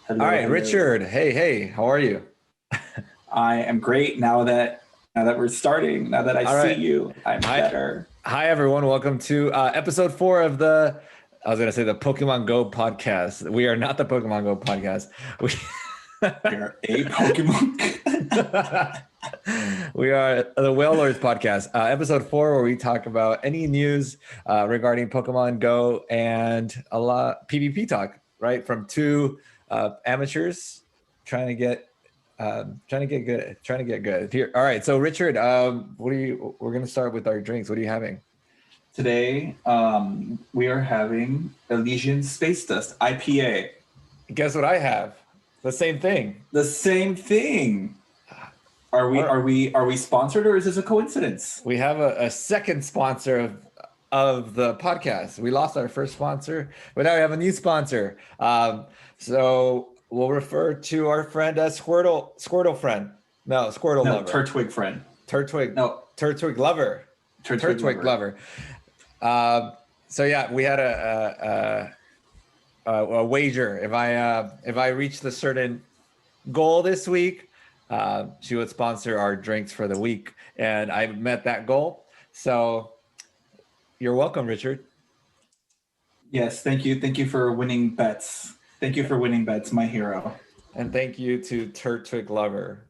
Hello, All right, hello. Richard. Hey, how are you? I am great now that we're starting. Now that I All see right. you, I'm Hi, better. hi everyone. Welcome to episode 4 of I was gonna say the Pokemon Go podcast. We are not the Pokemon Go podcast. We You're a Pokemon. we are the Wailordz podcast, episode 4, where we talk about any news regarding Pokemon Go and a lot PvP talk, right? From two amateurs trying to get trying to get good here. All right, so Richard, we're gonna start with our drinks. What are you having? Today, we are having Elysian Space Dust IPA. Guess what I have? The same thing. The same thing. Are we All right. are we are we sponsored or is this a coincidence? We have a second sponsor of the podcast. We lost our first sponsor, but now we have a new sponsor. So we'll refer to our friend as Squirtle friend. No, Squirtle No, lover. Turtwig friend. Turtwig, No, Turtwig lover. Turtwig lover. So yeah, we had a wager. If I reached a certain goal this week, she would sponsor our drinks for the week, and I met that goal. So you're welcome, Richard. Yes, thank you. Thank you for winning bets. Thank you for winning bets, my hero. And thank you to Turtwig Lover.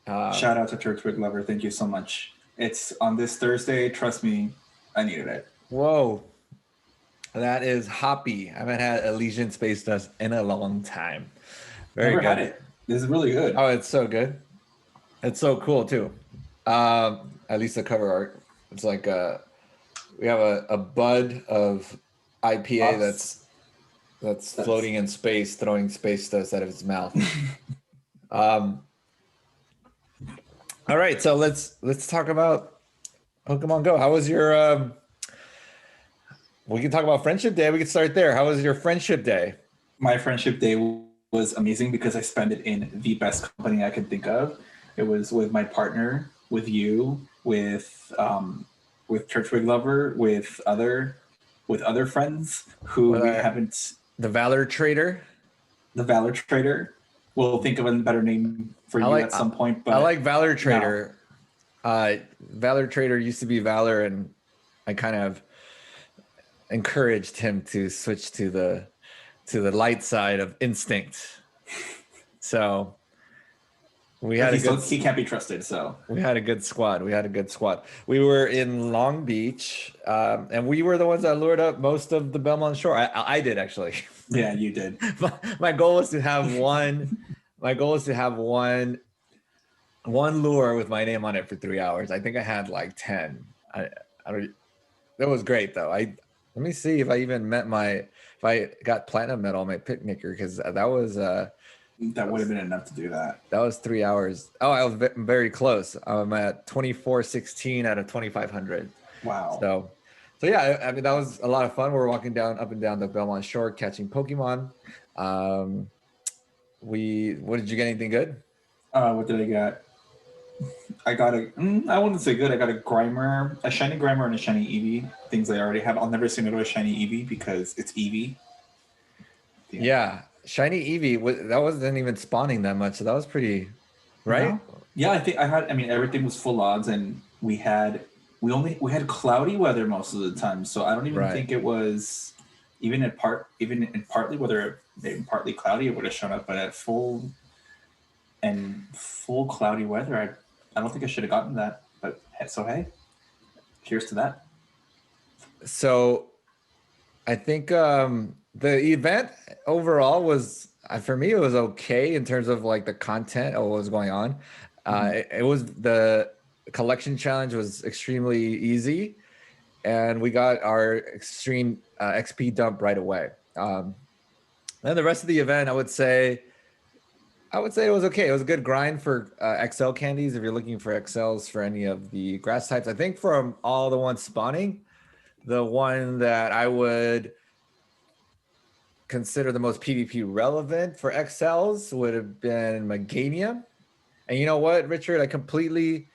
Shout out to Turtwig Lover. Thank you so much. It's on this Thursday. Trust me, I needed it. Whoa, that is hoppy. I haven't had Elysian Space Dust in a long time. Very Never good. had it. This is really good. Oh, it's so good. It's so cool too. At least the cover art. It's like we have a bud of IPA that's floating in space, throwing space dust out of its mouth. All right, so let's talk about Pokemon Go. How was your? We can talk about Friendship Day. We can start there. How was your Friendship Day? My friendship day was amazing because I spent it in the best company I could think of. It was with my partner, with you, with Turtwig Lover, with other friends who With we our, haven't. the Valor Trader. The Valor Trader. We'll think of a better name for I you like at some point. I But like Valor no. Trader. Valor Trader used to be Valor, and I kind of encouraged him to switch to the light side of Instinct. So we had he can't be trusted. So we had a good squad. We were in Long Beach, and we were the ones that lured up most of the Belmont Shore. I did actually. yeah, you did. My goal was to have one. My goal was to have one lure with my name on it for 3 hours. I think I had like 10. I don't. That was great though. Let me see if I even met if I got platinum medal on my picnicker, because that was That would have been enough to do that. that was 3 hours. Oh, I was very close. I'm at 2416 out of 2500. Wow. So yeah, I mean that was a lot of fun. We were walking up and down the Belmont Shore catching Pokemon. What did you get? Anything good? What did I get? I wouldn't say good. I got a Grimer, a shiny Grimer, and a shiny Eevee. Things I already have. I'll never say no to a shiny Eevee because it's Eevee. Yeah, shiny Eevee. That wasn't even spawning that much, so that was pretty, right? No? Yeah, I think I had. I mean, everything was full odds, and we had cloudy weather most of the time. So I don't even Right. think it was even in partly whether it partly cloudy, it would have shown up. But at full cloudy weather, I don't think I should have gotten that. But so hey, cheers to that. So I think the event overall was for me it was okay in terms of like the content of what was going on. It was the collection challenge was extremely easy, and we got our extreme XP dump right away. And the rest of the event, I would say it was okay. It was a good grind for XL candies if you're looking for XLs for any of the grass types. I think from all the ones spawning, the one that I would consider the most PvP relevant for XLs would have been Meganium. And you know what, Richard? I completely,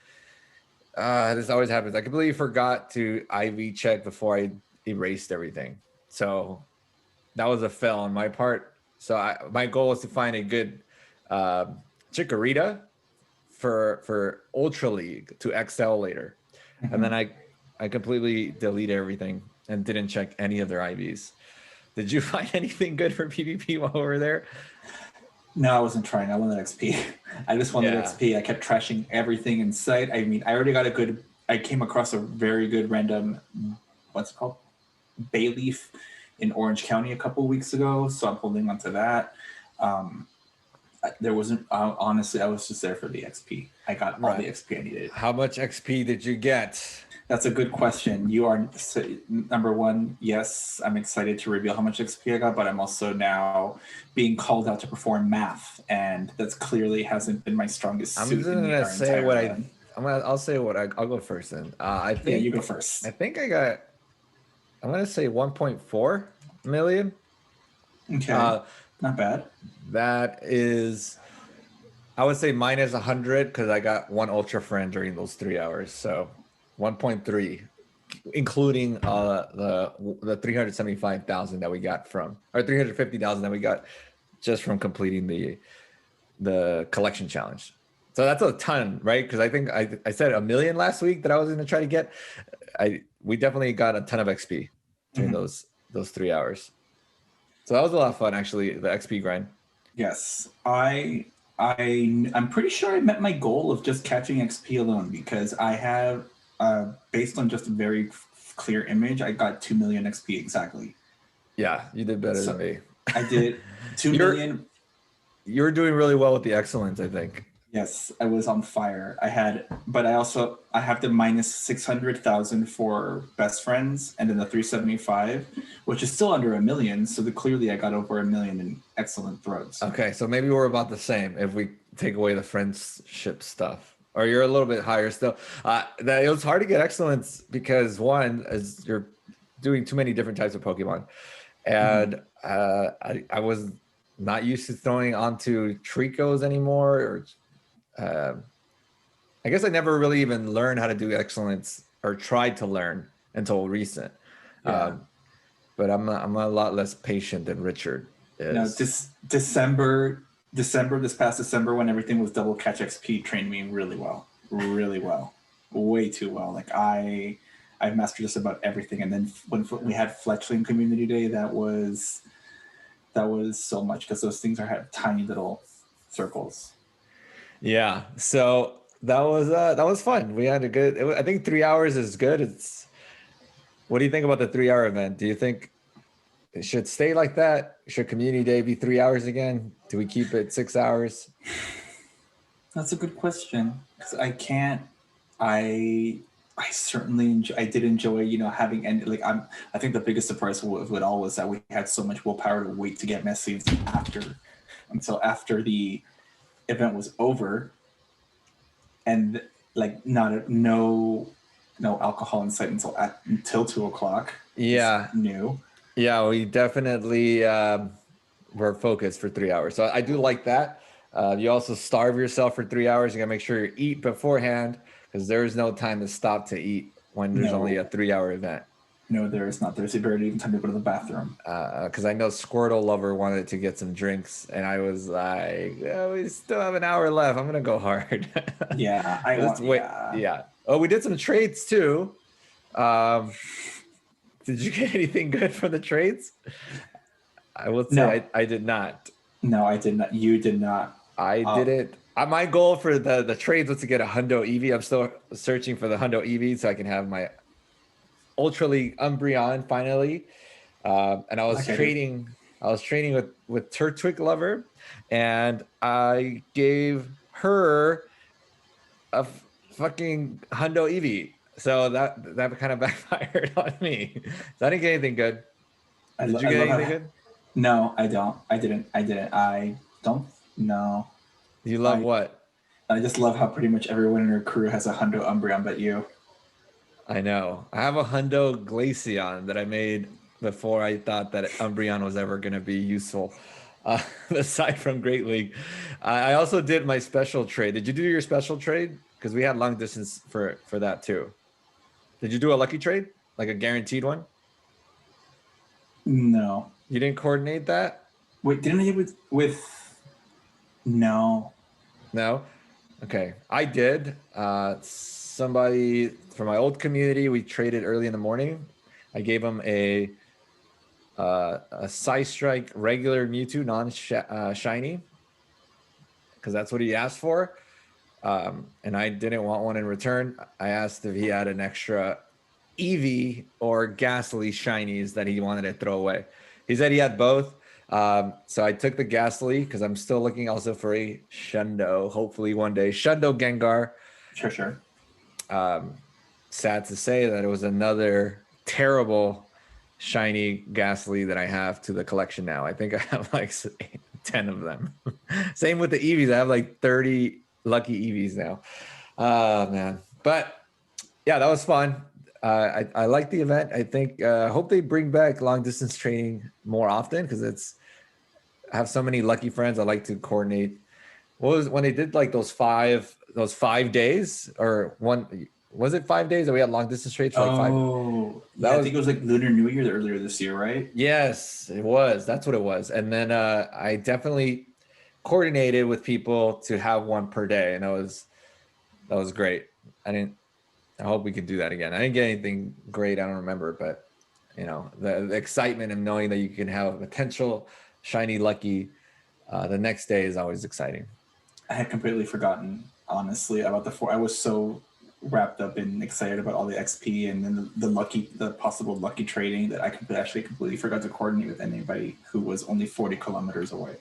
this always happens. I completely forgot to IV check before I erased everything. So that was a fail on my part. So my goal is to find a good Chikorita for Ultra League to XL later. And then I completely deleted everything and didn't check any of their IVs. Did you find anything good for PvP while we were there? No, I wasn't trying. I wanted XP. I just wanted XP. I kept trashing everything in sight. I mean, I already got I came across a very good random, what's it called? Bay leaf in Orange County a couple of weeks ago. So I'm holding on to that. There wasn't, honestly, I was just there for the XP. I got all the XP I needed. How much XP did you get? That's a good question. You are number one. Yes, I'm excited to reveal how much XP I got, but I'm also now being called out to perform math, and that's clearly hasn't been my strongest suit. I'm just gonna say what I'll say what I'll go first then. I think you go first. I think I got. I'm gonna say 1.4 million. Okay, not bad. That is, I would say minus 100 because I got one Ultra Friend during those 3 hours, so 1.3, including the 375,000 that we got from, or 350,000 that we got just from completing the collection challenge. So that's a ton, right? Because I think I said 1 million last week that I was going to try to get. We definitely got a ton of XP during those 3 hours. So that was a lot of fun, actually, the XP grind. Yes, I'm pretty sure I met my goal of just catching XP alone, because I have, based on just a very clear image, I got 2 million XP exactly. Yeah, you did better than me. I did 2 million. You're doing really well with the excellence, I think. Yes, I was on fire. I have the minus 600,000 for best friends, and then the 375, which is still under 1 million. So clearly I got over 1 million in excellent throws. Okay, so maybe we're about the same if we take away the friendship stuff. Or you're a little bit higher still. That it was hard to get excellence because one is you're doing too many different types of Pokemon, and I was not used to throwing onto Tricos anymore. Or I guess I never really even learned how to do excellence or tried to learn until recent. Yeah. But I'm a lot less patient than Richard is. No, this past December, when everything was double catch XP, trained me really well, way too well. Like I've mastered just about everything. And then when we had Fletchling Community Day, that was so much, because those things have tiny little circles. Yeah, so that was fun. We had I think 3 hours is good. What do you think about the 3 hour event? Do you think it should stay like that? Should Community Day be 3 hours again? Do we keep it 6 hours? That's a good question, because I certainly I did enjoy, having, and like I think the biggest surprise of it all was that we had so much willpower to wait to get messages until after the event was over, and like no alcohol in sight until 2:00. Yeah, new. Yeah, we definitely were focused for 3 hours. So I do like that. You also starve yourself for 3 hours. You gotta make sure you eat beforehand, because there is no time to stop to eat when there's only a 3 hour event. No, there is not. There's barely even time to go to the bathroom. Because I know Squirtle Lover wanted to get some drinks, and I was like, we still have an hour left. I'm gonna go hard. Yeah, Yeah. Oh, we did some trades too. Did you get anything good from the trades? I will say no. I did not. No, I did not. You did not. I didn't. My goal for the trades was to get a Hundo Eevee. I'm still searching for the Hundo Eevee so I can have my Ultra League Umbreon finally. And I was trading with Turtwig Lover, and I gave her a fucking Hundo Eevee. So that kind of backfired on me. So I didn't get anything good. Did you get anything good? No, I don't. I didn't. I don't. No. You love what? I just love how pretty much everyone in her crew has a Hundo Umbreon but you. I know. I have a Hundo Glaceon that I made before I thought that Umbreon was ever going to be useful, aside from Great League. I also did my special trade. Did you do your special trade? Because we had long distance for that too. Did you do a lucky trade? Like a guaranteed one? No. You didn't coordinate that? Wait, didn't I hit with? No. No? Okay. I did. Somebody from my old community, we traded early in the morning. I gave him a Psy Strike regular Mewtwo, non-shiny, because that's what he asked for. And I didn't want one in return. I asked if he had an extra Eevee or Ghastly shinies that he wanted to throw away. He said he had both. So I took the Ghastly because I'm still looking also for a Shundo. Hopefully one day. Shundo Gengar. Sure. Sad to say that it was another terrible shiny Ghastly that I have to the collection now. I think I have like 10 of them. Same with the Eevees. I have like 30 lucky Eevees now. Man. But yeah, that was fun. I like the event. I think hope they bring back long distance training more often because I have so many lucky friends. I like to coordinate. What was when they did like those 5 days or one? Was it 5 days that we had long distance trades for like 5? Oh, yeah, I think it was like Lunar New Year earlier this year, right? Yes, it was. That's what it was. And then I definitely coordinated with people to have one per day, and that was great. I hope we could do that again. I didn't get anything great. I don't remember, but the excitement of knowing that you can have a potential shiny lucky the next day is always exciting. I had completely forgotten, honestly, about the 4. I was so wrapped up and excited about all the XP and then the possible lucky trading that I completely forgot to coordinate with anybody who was only 40 kilometers away.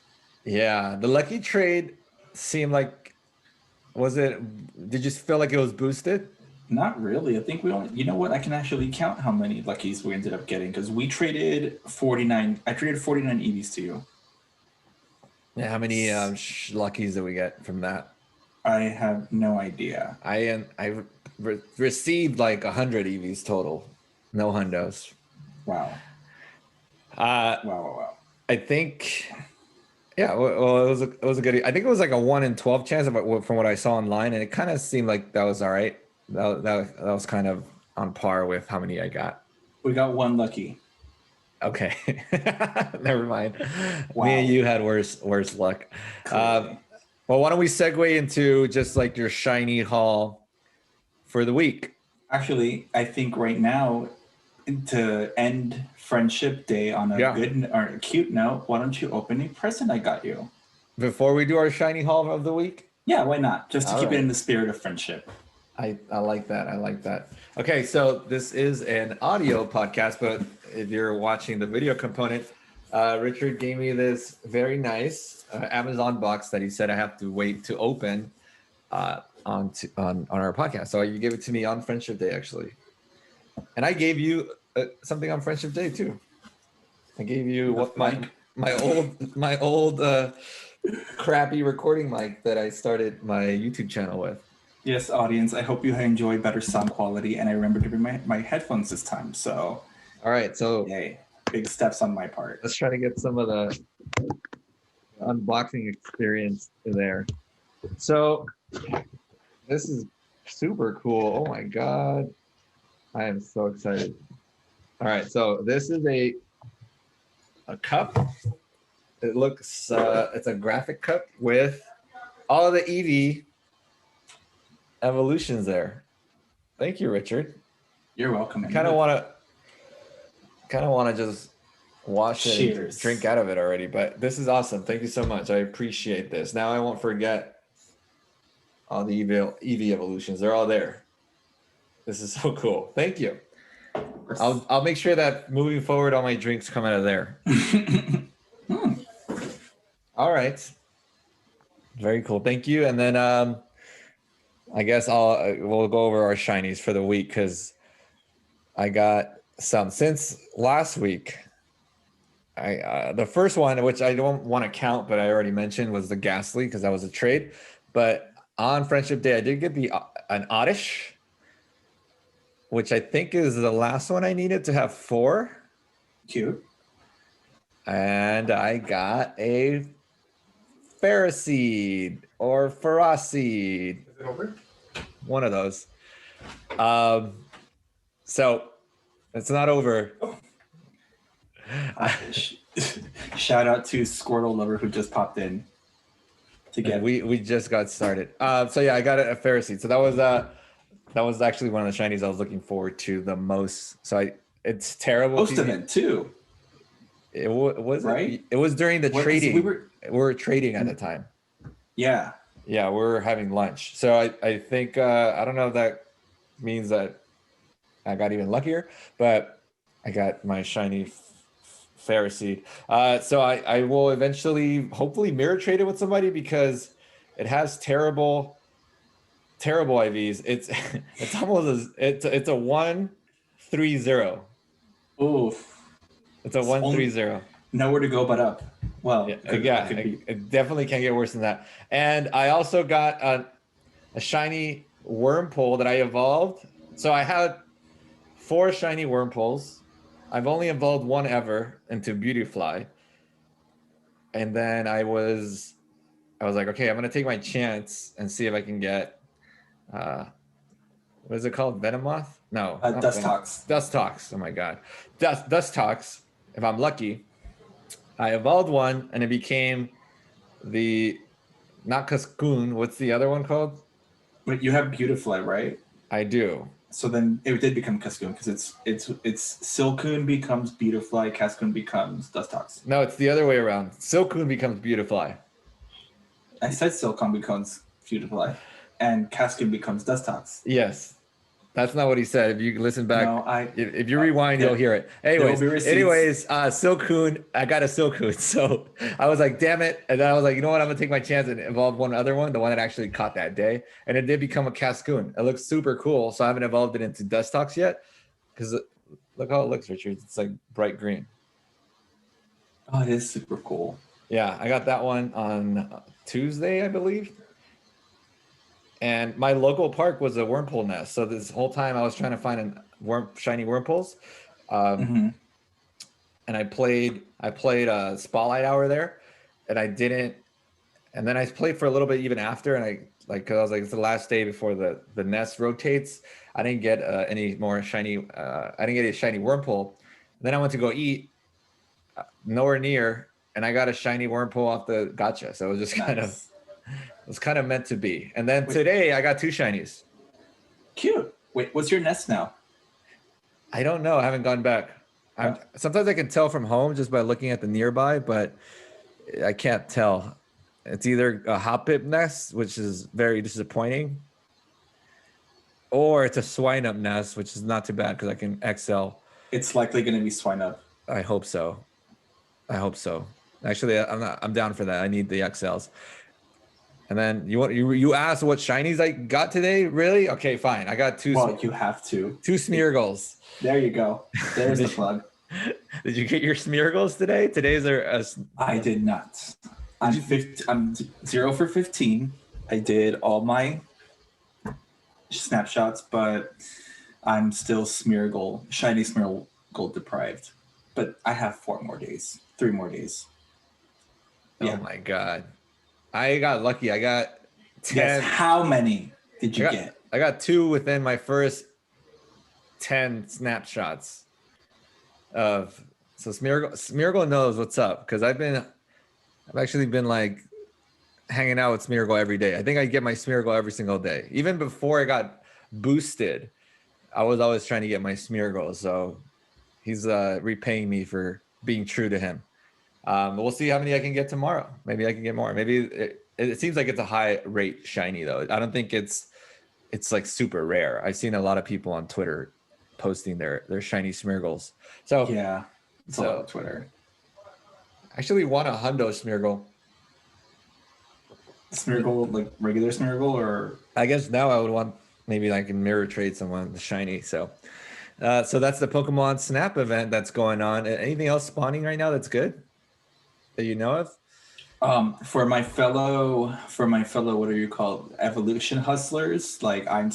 Yeah, the lucky trade seemed like, did you feel like it was boosted? Not really. I think we only, you know what? I can actually count how many luckies we ended up getting because we traded 49. I traded 49 EVs to you. Yeah, how many luckies did we get from that? I have no idea. I received like 100 EVs total, no hundos. Wow. Wow. I think, yeah. Well, it was a good. I think it was like a 1 in 12 chance from what I saw online, and it kind of seemed like that was all right. That was kind of on par with how many I got. We got 1 lucky. Okay, never mind. Wow. Me and you had worse luck. Well, why don't we segue into just like your shiny haul for the week? Actually, I think right now, to end Friendship Day on a good or a cute note, why don't you open a present I got you? Before we do our shiny haul of the week? Yeah, why not? Just to keep it in the spirit of friendship. I like that. I like that. Okay, so this is an audio podcast, but if you're watching the video component, Richard gave me this very nice Amazon box that he said I have to wait to open on our podcast. So you gave it to me on Friendship Day, actually, and I gave you something on Friendship Day too. I gave you my old crappy recording mic that I started my YouTube channel with. Yes, audience, I hope you enjoy better sound quality, and I remember to bring my headphones this time. So, all right, so yay, big steps on my part. Let's try to get some of the unboxing experience there. So this is super cool. Oh my God. I am so excited. All right, so this is a cup. It looks, it's a graphic cup with all of the Eevee evolutions there. Thank you, Richard. You're welcome. I kind of want to just wash it and drink out of it already, but this is awesome. Thank you so much. I appreciate this. Now I won't forget all the Eevee evolutions. They're all there. This is so cool. Thank you. I'll make sure that moving forward, all my drinks come out of there. All right. Very cool. Thank you. And then I guess we'll go over our shinies for the week because I got some since last week. The first one, which I don't want to count, but I already mentioned, was the Ghastly because that was a trade. But on Friendship Day, I did get an Oddish, which I think is the last one I needed to have 4. Cute. And I got a Ferroseed or Ferocid. Is it over? One of those. So it's not over. Oddish. Shout out to Squirtle Lover who just popped in to get. We just got started. So yeah, I got a Pharisee. So that was actually one of the shinies I was looking forward to the most. So it's terrible. Most of it too. It was right. It was during the trading. We were trading at the time. Yeah. Yeah, we're having lunch. So I think I don't know if that means that I got even luckier, but I got my shiny Pharisee. So I will eventually hopefully mirror trade it with somebody because it has terrible IVs. It's almost it's a 1-3-0. Oof. It's a 1-3-0. Nowhere to go but up. Well, yeah, it definitely can't get worse than that. And I also got a shiny Wurmple that I evolved. So I had 4 shiny Wurmples. I've only evolved one ever into Beautyfly. And then I was like, okay, I'm gonna take my chance and see if I can get what is it called? Venomoth? No. Dustox. Dustox. Oh my god. Dustox. If I'm lucky. I evolved one and it became the not Cascoon. What's the other one called? But you have Beautifly, right? I do. So then it did become Cascoon because it's Silcoon becomes Beautifly, Cascoon becomes Dustox. No, it's the other way around. Silcoon becomes Beautifly. I said Silcoon becomes Beautifly, and Cascoon becomes Dustox. Yes. That's not what he said. If you listen back, no, if you rewind, you'll hear it. Anyways, Silcoon, I got a Silcoon. So I was like, damn it. And then I was like, you know what? I'm going to take my chance and evolve one other one, the one that actually caught that day. And it did become a Cascoon. It looks super cool. So I haven't evolved it into Dustox yet because look how it looks, Richard. It's like bright green. Oh, it is super cool. Yeah, I got that one on Tuesday, I believe. And my local park was a Wurmple nest. So this whole time I was trying to find shiny Wurmples. And I played Spotlight Hour there and I didn't. And then I played for a little bit even after. And cause I was like, it's the last day before the nest rotates. I didn't get any more shiny. I didn't get a shiny Wurmple. Then I went to go eat nowhere near. And I got a shiny Wurmple off the gacha. So it was just kind of meant to be. And then today I got 2 shinies. Cute. Wait, what's your nest now? I don't know. I haven't gone back. Sometimes I can tell from home just by looking at the nearby, but I can't tell. It's either a Hoppip nest, which is very disappointing, or it's a Swineup nest, which is not too bad because I can XL. It's likely going to be Swineup. I hope so. Actually, I'm down for that. I need the XLs. And then you asked what shinies I got today? Really? Okay, fine. I got 2. Well, you have to. 2 Smeargles. There you go. There's the plug. Did you get your Smeargles today? Today's I did not. I'm 0 for 15. I did all my snapshots, but I'm still shiny Smeargle deprived. But I have 3 more days. Yeah. Oh my god. I got lucky. I got 10. Yes, how many did you get? I got 2 within my first 10 snapshots so Smeargle knows what's up because I've actually been like hanging out with Smeargle every day. I think I get my Smeargle every single day. Even before I got boosted, I was always trying to get my Smeargle. So he's repaying me for being true to him. We'll see how many I can get tomorrow. Maybe I can get more. Maybe it seems like it's a high rate shiny though. I don't think it's like super rare. I've seen a lot of people on Twitter posting their shiny Smeargles. So yeah, it's a lot of Twitter. I actually want a hundo Smeargle. Smeargle, like regular Smeargle, or I guess now I would want maybe I can mirror trade someone the shiny. So that's the Pokemon Snap event that's going on. Anything else spawning right now that's good that you know of? For my fellow, what are you called? Evolution hustlers. Like I'm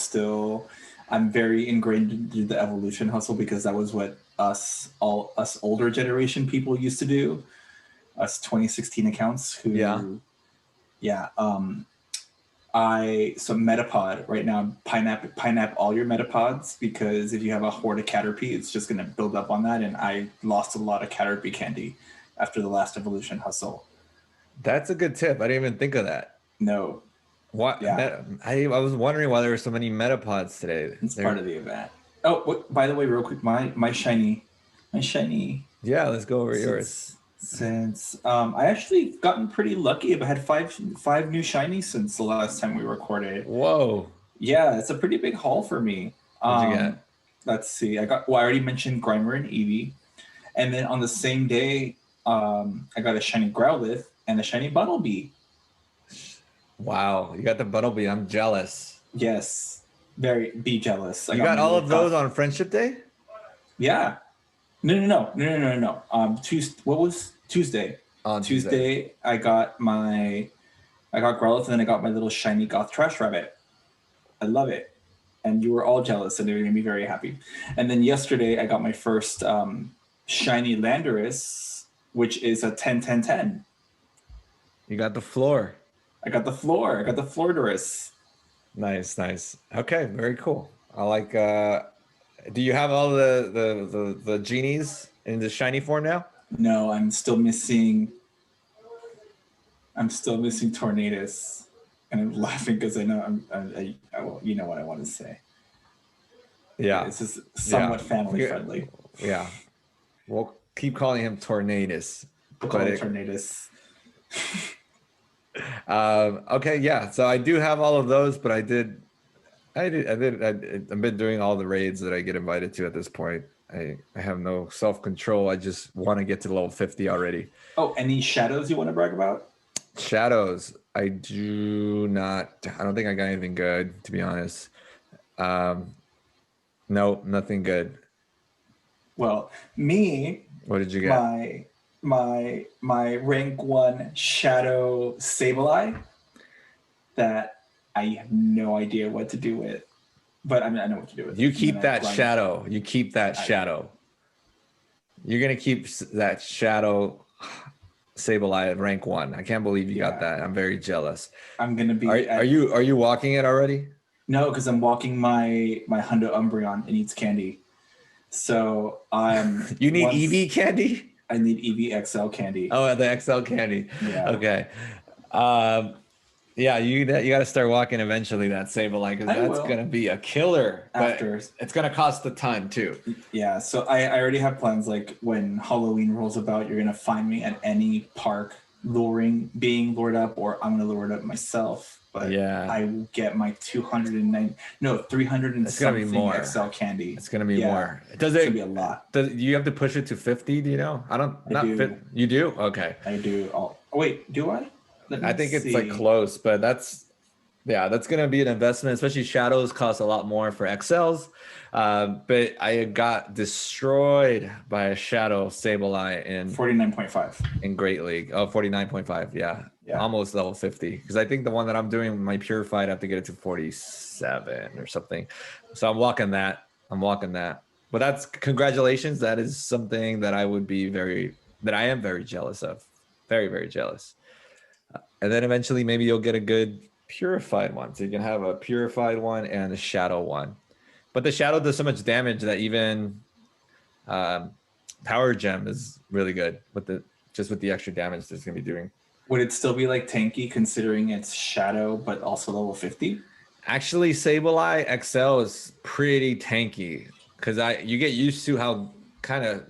very ingrained into the evolution hustle because that was what us older generation people used to do. Us 2016 accounts who so Metapod right now, pineapple all your Metapods because if you have a horde of Caterpie, it's just gonna build up on that. And I lost a lot of Caterpie candy after the last evolution hustle. That's a good tip. I didn't even think of that. No. What? Yeah. I was wondering why there were so many metapods today. It's part of the event. Oh, by the way, real quick, my shiny. Yeah, let's go over yours. Since I actually gotten pretty lucky. I've had five new shinies since the last time we recorded. Whoa. Yeah, it's a pretty big haul for me. What'd you get? Let's see. I already mentioned Grimer and Eevee. And then on the same day, I got a shiny Growlithe and a shiny Bunnelby. Wow, you got the Bunnelby. I'm jealous. Yes, be jealous. You got all of those on Friendship Day? Yeah. No. What was Tuesday? On Tuesday, I got Growlithe, and then I got my little shiny Goth Trash Rabbit. I love it. And you were all jealous, and they made me very happy. And then yesterday, I got my first shiny Landorus, which is a 10-10-10. You got the floor. I got the floor. I got the Floridorus. Nice. Okay, very cool. I like. Do you have all the genies in the shiny form now? No, I'm still missing Tornadus, and I'm laughing because I know you know what I want to say. Yeah, this is somewhat family friendly. Yeah, we'll keep calling him Tornadus. We'll call him Tornadus. Okay, yeah. So I do have all of those, but I've been doing all the raids that I get invited to at this point. I have no self-control. I just want to get to level 50 already. Oh, any shadows you want to brag about? Shadows. I do not. I don't think I got anything good, to be honest. No, nothing good. Well, me. What did you get? My rank 1 Shadow Sableye that I have no idea what to do with. But I mean, I know what to do with. You keep that shadow. You keep that shadow. You're going to keep that Shadow Sableye at rank 1. I can't believe you got that. I'm very jealous. I'm going to be... Are you walking it already? No, because I'm walking my Hundo Umbreon. It needs candy. So You need EV candy? I need EV XL candy. Oh, the XL candy. Yeah. Okay. Yeah, you got to start walking eventually, that Sableye, because that's going to be a killer. After. But it's going to cost a ton, too. Yeah, so I already have plans. Like, when Halloween rolls about, you're going to find me at any park being lured up, or I'm going to lure it up myself. But yeah, I will get my 300 and something XL candy. It's gonna be more. It's gonna be a lot. You have to push it to 50? Do you know? You do? Okay. I do. Wait, do I? I think it's like close, but that's gonna be an investment. Especially shadows cost a lot more for XLs. But I got destroyed by a shadow Sableye in 49.5 in Great League. Oh, 49.5. Yeah. Almost level 50. Because I think the one that I'm doing, my purified, I have to get it to 47 or something. So I'm walking that. But that's congratulations. That is something that I am very jealous of. Very, very jealous. And then eventually maybe you'll get a good purified one. So you can have a purified one and a shadow one. But the shadow does so much damage that even Power Gem is really good with the extra damage that it's gonna be doing. Would it still be like tanky considering it's shadow but also level 50? Actually, Sableye XL is pretty tanky because you get used to how kind of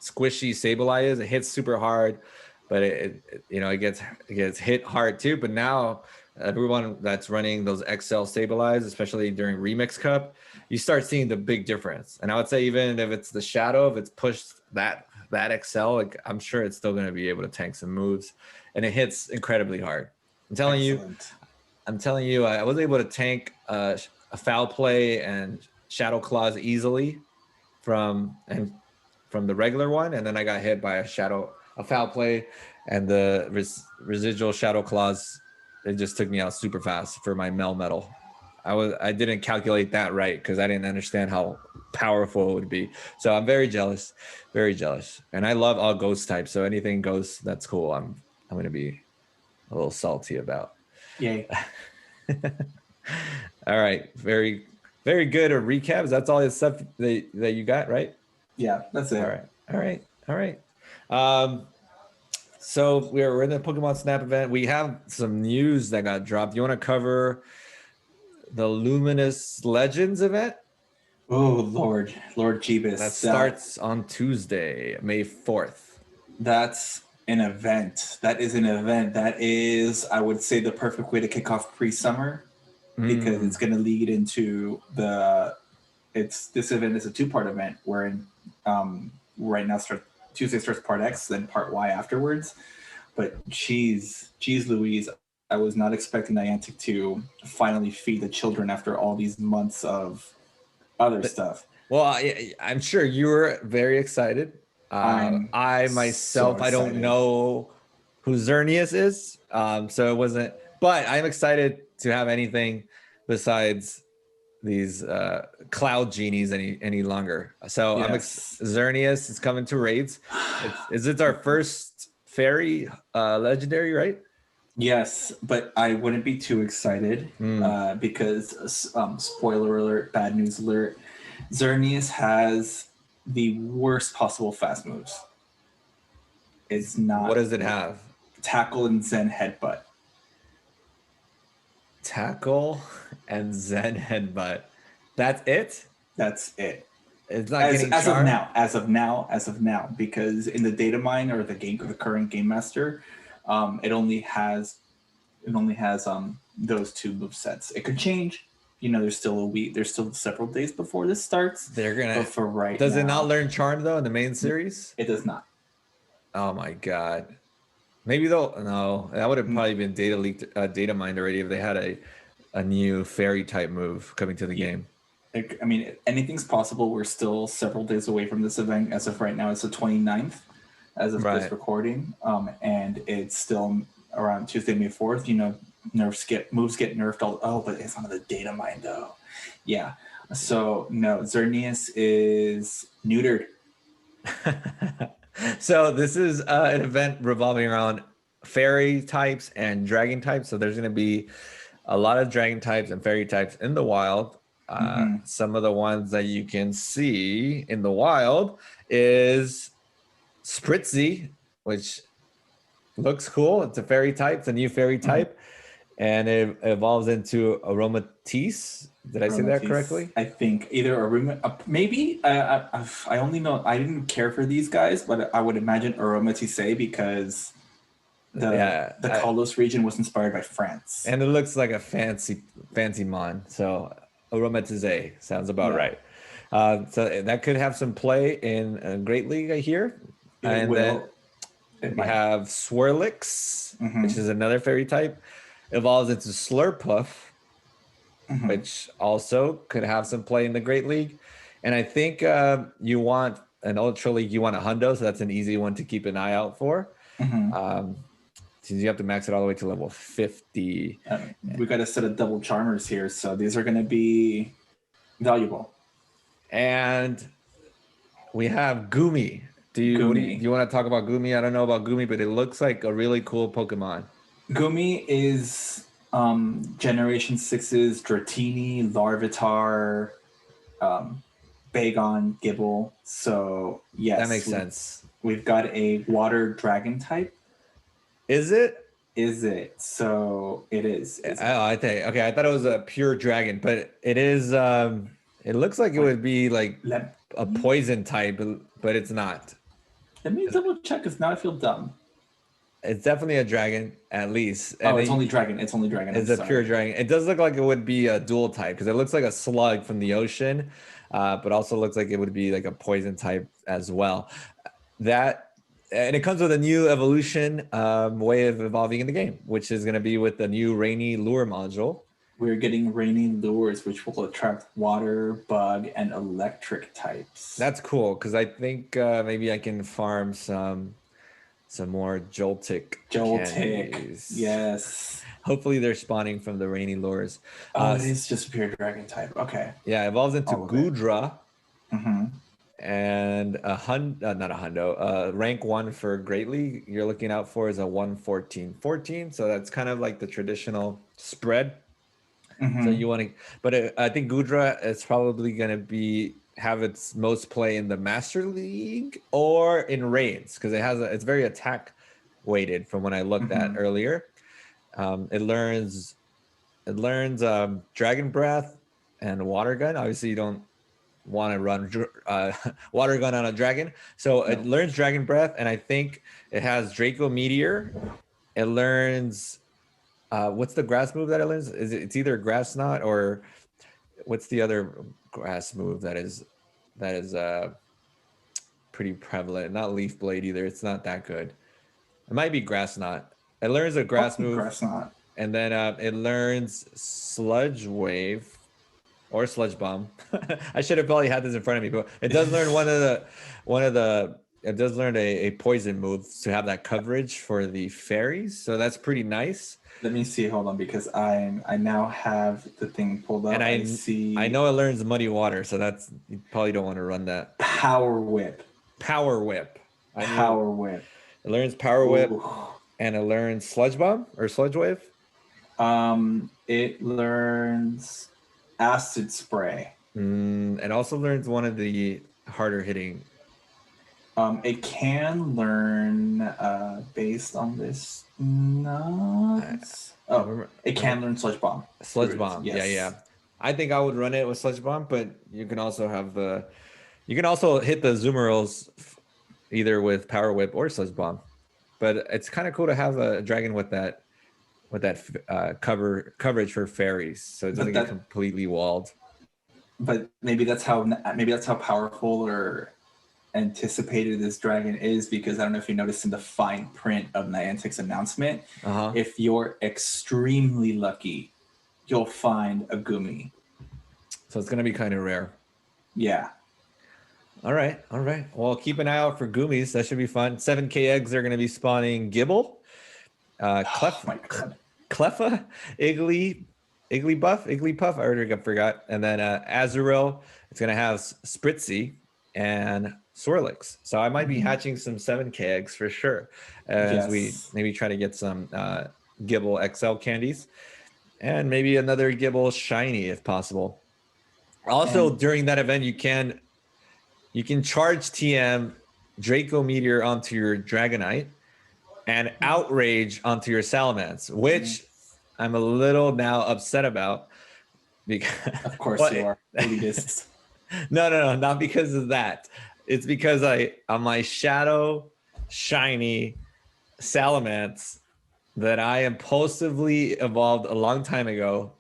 squishy Sableye is. It hits super hard, but it gets hit hard too. But now everyone that's running those XL Sableyes, especially during Remix Cup, you start seeing the big difference. And I would say even if it's the shadow, if it's pushed that XL, like, I'm sure it's still going to be able to tank some moves, and it hits incredibly hard. I'm telling you, I was able to tank a foul play and shadow claws easily from the regular one, and then I got hit by a foul play, and the residual shadow claws. It just took me out super fast for my Melmetal. I didn't calculate that right because I didn't understand how powerful it would be. So I'm very jealous, and I love all ghost types. So anything ghost, that's cool. I'm going to be a little salty about. Yay! All right, very, very good. A recap. That's all the stuff that you got, right? Yeah, that's it. All right. So we're in the Pokemon Snap event. We have some news that got dropped. You want to cover the Luminous Legends event? Oh, Lord Jeebus. That starts on Tuesday, May 4th. That's an event. That is an event. That is, I would say, the perfect way to kick off pre-summer because it's going to lead into this event is a 2-part event wherein right now Tuesday starts part X, then part Y afterwards. But geez Louise, I was not expecting Niantic to finally feed the children after all these months of other stuff. Well, I'm sure you were very excited. I myself, I don't know who Xerneas is, so it wasn't. But I'm excited to have anything besides these cloud genies any longer. So yes. Xerneas is coming to raids. It's our first fairy legendary, right? Yes, but I wouldn't be too excited because spoiler alert, bad news alert. Xerneas has the worst possible fast moves. It's not. What does it have? Tackle and Zen Headbutt. Tackle and Zen Headbutt. That's it? That's it. It's not as of now, because in the data mine or the current game master, it only has those 2 move sets. It could change. There's still a week. There's still several days before this starts. They're gonna. But for right does now, it not learn Charm though in the main series? It does not. Oh my god. Maybe they'll. No, that would have probably been data leaked, data mined already if they had a new fairy type move coming to the game. I mean, anything's possible. We're still several days away from this event. As of right now, it's the 29th as of this recording, and it's still around Tuesday, May 4th. Moves get nerfed. But it's not the data mine though. Yeah. So no, Xerneas is neutered. So this is an event revolving around fairy types and dragon types. So there's going to be a lot of dragon types and fairy types in the wild. Some of the ones that you can see in the wild is Spritzy, which looks cool. It's a fairy type. It's a new fairy type. And it evolves into Aromatisse. Did I say that correctly? I think either maybe. I only know. I didn't care for these guys, but I would imagine Aromatisse because the Kalos region was inspired by France, and it looks like a fancy mon. So Aromatisse sounds about right. So that could have some play in a Great League, I hear. Then we have Swirlix, which is another fairy type. Evolves into Slurpuff, which also could have some play in the Great League. And I think you want an Ultra League, you want a Hundo, so that's an easy one to keep an eye out for. Since you have to max it all the way to level 50. We got a set of double Charmers here, so these are going to be valuable. And we have Gumi. Do you want to talk about Gumi? I don't know about Gumi, but it looks like a really cool Pokemon. Gumi is Generation 6's Dratini, Larvitar, Bagon, Gibble. So, yes. That makes sense. We've got a water dragon type. Is it? Is it? So, it is. I thought it was a pure dragon, but it is. It looks like it would be like a poison type, but it's not. Let me double check because now I feel dumb. It's definitely a dragon, at least. It's only dragon. It's a pure dragon. It does look like it would be a dual type because it looks like a slug from the ocean, but also looks like it would be like a poison type as well. And it comes with a new evolution way of evolving in the game, which is going to be with the new Rainy Lure module. We're getting Rainy Lures, which will attract water, bug, and electric types. That's cool because I think maybe I can farm some more Joltik. Yes. Hopefully they're spawning from the Rainy Lures. It is just a pure dragon type. Okay. Yeah, it evolves into Gudra. And not a hundo. Rank 1 for Great League, you're looking out for is a 114-14. So that's kind of like the traditional spread. So you want to, but I think Gudra is probably going to have its most play in the Master League or in raids because it's very attack weighted from when I looked at earlier. It learns Dragon Breath and Water Gun. Obviously, you don't want to run Water Gun on a dragon. So it learns Dragon Breath, and I think it has Draco Meteor. It learns what's the grass move that it learns? It's either Grass Knot or what's the other grass move that is pretty prevalent? Not Leaf Blade either. It's not that good. It might be Grass Knot. It learns a grass move. Grass Knot. And then it learns Sludge Wave or Sludge Bomb. I should have probably had this in front of me, but it does learn it does learn a poison move to have that coverage for the fairies. So that's pretty nice. Let me see. Hold on, because I now have the thing pulled up. And I know it learns Muddy Water, so you probably don't want to run that. Power Whip. Whip. It learns Power Whip, and it learns Sludge Bomb or Sludge Wave. It learns Acid Spray. It also learns one of the harder hitting. It can learn based on this. It can learn Sludge Bomb. Sludge Bomb. Yes. Yeah. I think I would run it with Sludge Bomb, but you can also hit the Zoomerals either with Power Whip or Sludge Bomb. But it's kind of cool to have a dragon with that coverage for fairies, so it doesn't get completely walled. But maybe that's how powerful or anticipated this dragon is, because I don't know if you noticed in the fine print of Niantic's announcement, if you're extremely lucky, you'll find a Gumi. So it's going to be kind of rare. Yeah. All right. Well, keep an eye out for Gumis. That should be fun. 7K eggs are going to be spawning Gibble, Cleffa, Igglybuff. I already forgot. And then Azurill. It's going to have Spritzy and Swirlix. So I might be hatching some 7K eggs for sure, as we maybe try to get some Gibble XL candies, and maybe another Gibble shiny if possible. Also, during that event, you can charge TM Draco Meteor onto your Dragonite and Outrage onto your Salamence, which I'm a little now upset about. Because of course you are. Elitists. No, not because of that. It's because on my Shadow Shiny Salamence that I impulsively evolved a long time ago,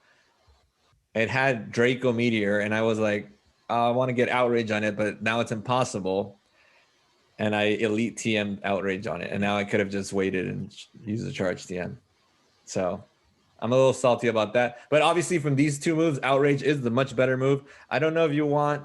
it had Draco Meteor, and I was like, I want to get Outrage on it, but now it's impossible. And I Elite TM Outrage on it, and now I could have just waited and used the Charge TM. So I'm a little salty about that. But obviously from these two moves, Outrage is the much better move. I don't know if you want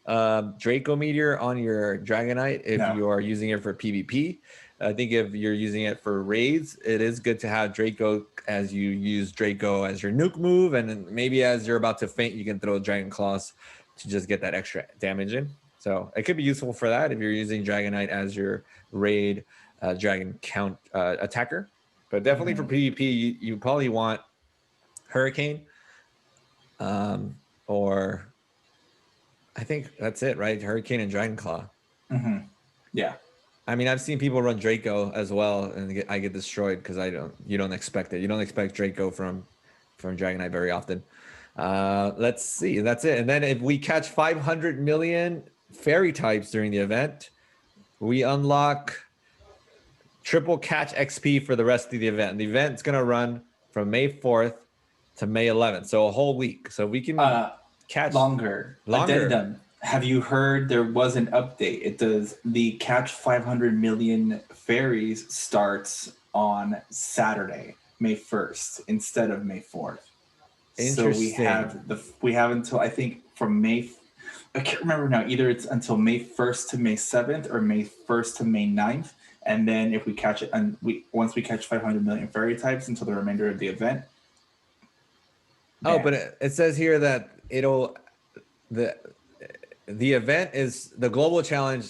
Draco Meteor on your Dragonite if you are using it for PvP. I think if you're using it for raids, it is good to have Draco, as you use Draco as your nuke move, and maybe as you're about to faint, you can throw Dragon Claws to just get that extra damage in. So it could be useful for that if you're using Dragonite as your raid dragon count attacker. But definitely for PvP, you probably want Hurricane, or I think that's it, right? Hurricane and Dragon Claw. Yeah. I mean, I've seen people run Draco as well, and I get destroyed because you don't expect it. You don't expect Draco from Dragonite very often. Let's see. That's it. And then if we catch 500 million fairy types during the event, we unlock triple catch XP for the rest of the event. The event's going to run from May 4th to May 11th. So a whole week. So we can catch longer. Addendum. Have you heard there was an update? It does. The catch 500 million fairies starts on Saturday, May 1st, instead of May 4th. So we have until, I think, from May, I can't remember now, either it's until May 1st to May 7th or May 1st to May 9th. And then if we catch it, and once we catch 500 million fairy types until the remainder of the event. Oh, but it says here that the event is, the global challenge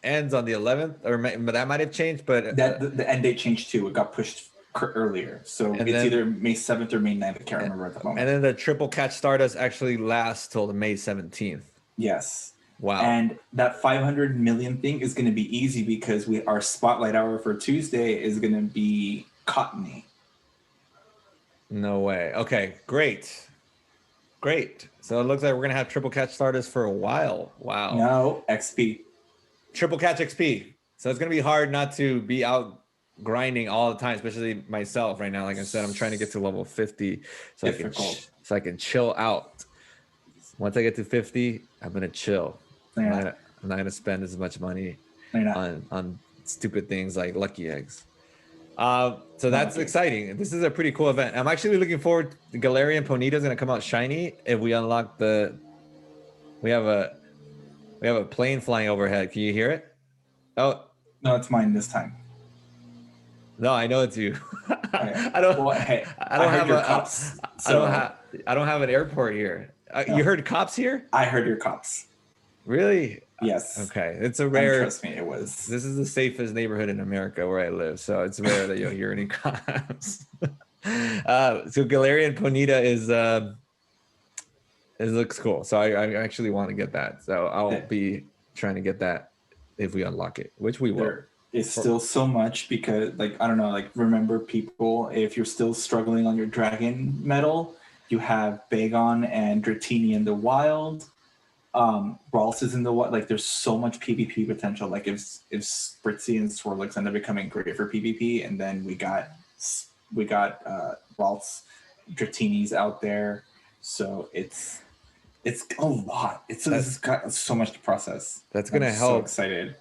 ends on the 11th, but that might have changed. But the end date changed too. It got pushed earlier, so it's either May 7th or May 9th. I can't remember at the moment. And then the triple catch Stardust actually lasts till the May 17th. Yes, Wow. And that 500 million thing is going to be easy because our spotlight hour for Tuesday is going to be Cottony. No way. Okay, great. Great. So it looks like we're going to have triple catch starters for a while. Wow. No, XP. Triple catch XP. So it's going to be hard not to be out grinding all the time, especially myself right now. Like I said, I'm trying to get to level 50 so I can chill out. Once I get to 50, I'm going to chill. Yeah. I'm not going to spend as much money on stupid things like lucky eggs. So that's exciting. This is a pretty cool event. I'm actually looking forward to Galarian Ponyta is going to come out shiny if we unlock we have a plane flying overhead. Can you hear it? Oh, no, it's mine this time. No, I know it's you. I don't have an airport here. No. You heard cops here? I heard your cops. Really? Yes. Okay. It's a rare. Trust me, it was. This is the safest neighborhood in America where I live, so it's rare that you'll hear any cops. So Galarian Ponyta it looks cool. So I actually want to get that. So I'll be trying to get that if we unlock it, which we will. It's still so much because, like, I don't know, like, remember people, if you're still struggling on your dragon medal, you have Bagon and Dratini in the wild. Ralts is in the wild. Like, there's so much PvP potential. Like, if Spritzy and Swirlix end up becoming great for PvP, and then we got Ralts, Dratini's out there. So it's a lot. It's got so much to process. That's gonna help. So excited.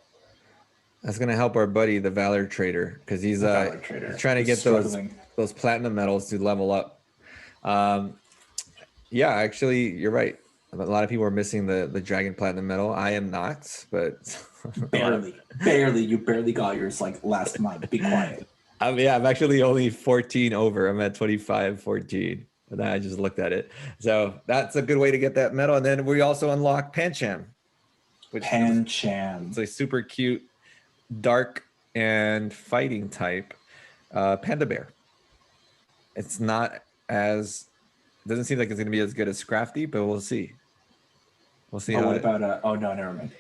That's gonna help our buddy, the Valor Traitor, because he's trying to get those platinum medals to level up. Yeah, actually, you're right. A lot of people are missing the Dragon Platinum medal. I am not, but barely. You barely got yours like last month. Be quiet. I'm actually only 14 over. I'm at 25-14. And I just looked at it. So that's a good way to get that medal. And then we also unlock Pancham. Pancham. It's a super cute, dark and fighting type panda bear. It's not as doesn't seem like it's going to be as good as Scrafty, but we'll see. We'll see. What about never mind.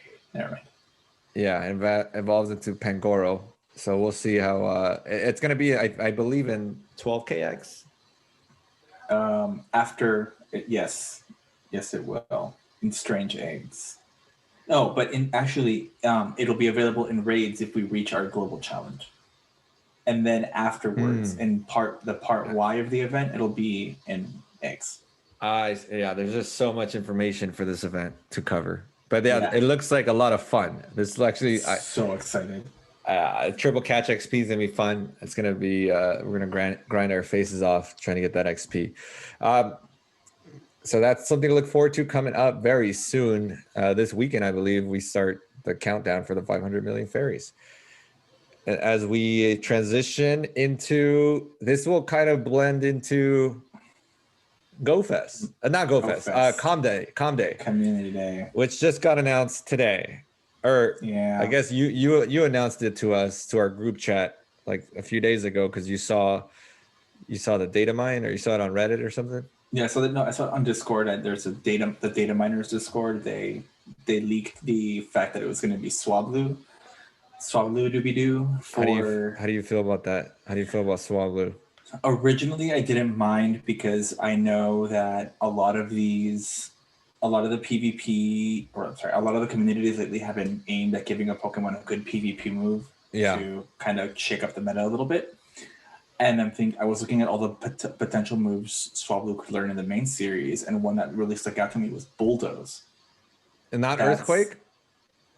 Yeah, it evolves into Pangoro, so we'll see how it's going to be. I believe in 12kx. Yes, it will in Strange Eggs. Oh, but it'll be available in raids if we reach our global challenge, and then afterwards in the part Y of the event, it'll be in eggs. There's just so much information for this event to cover, but it looks like a lot of fun. This is actually so excited. Triple catch XP is gonna be fun. It's gonna be we're gonna grind our faces off trying to get that XP. So that's something to look forward to coming up very soon. This weekend, I believe, we start the countdown for the 500 million fairies. As we transition into this, will kind of blend into GoFest, not GoFest, Calm Day, Community Day, which just got announced today. I guess you announced it to us, to our group chat, like a few days ago, because you saw the data mine, or you saw it on Reddit or something. Yeah, I saw it on Discord. There's the data miners Discord. They leaked the fact that it was going to be Swablu doobie-doo. How do you feel about that? How do you feel about Swablu? Originally, I didn't mind because I know that a lot of the PvP, a lot of the communities lately have been aimed at giving a Pokemon a good PvP move to kind of shake up the meta a little bit. And I was looking at all the potential moves Swablu could learn in the main series, and one that really stuck out to me was Bulldoze. And not Earthquake?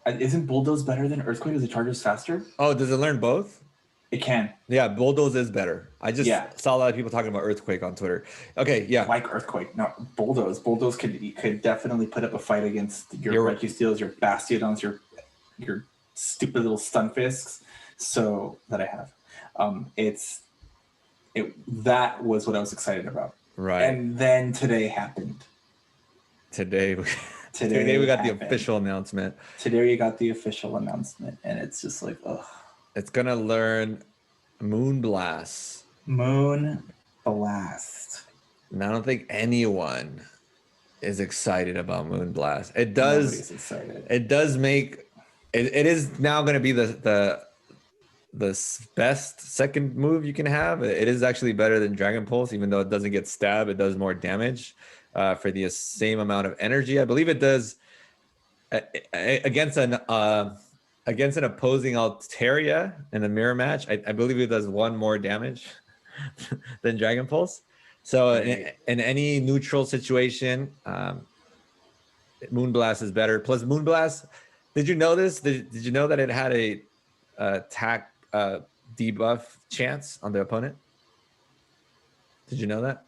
Isn't Bulldoze better than Earthquake because it charges faster? Oh, does it learn both? It can. Yeah, Bulldoze is better. I just saw a lot of people talking about Earthquake on Twitter. Okay, yeah. Like Earthquake. No, Bulldoze. Bulldoze could definitely put up a fight against your Registeels, your Bastiodons, your stupid little Stunfisks. So that I have. That was what I was excited about. Right. And then today happened. Today we got the official announcement. Today we got the official announcement, and it's just like, ugh. It's gonna learn Moonblast. Moonblast. And I don't think anyone is excited about Moonblast. It Nobody's does. excited. It does make. It is now going to be the best second move you can have. It is actually better than Dragon Pulse, even though it doesn't get stabbed. It does more damage for the same amount of energy. I believe it does against an opposing Altaria in the mirror match. I believe it does 1 more damage than Dragon Pulse. So in any neutral situation, Moonblast is better. Plus Moonblast, did you know this? Did you know that it had a attack debuff chance on the opponent? Did you know that?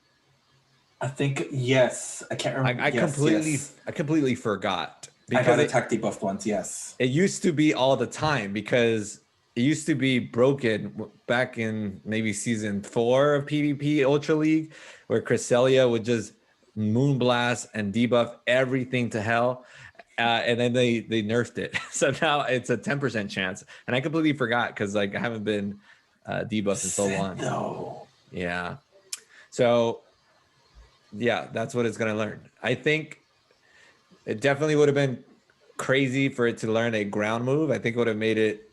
I think yes. I can't remember. I completely forgot. I got attack debuff once. Yes. It used to be all the time because it used to be broken back in maybe season 4 of PvP Ultra League, where Cresselia would just Moonblast and debuff everything to hell. And then they nerfed it. So now it's a 10% chance. And I completely forgot because like I haven't been debuffed in so long. No. Yeah. So yeah, that's what it's gonna learn. I think it definitely would have been crazy for it to learn a ground move. I think it would have made it.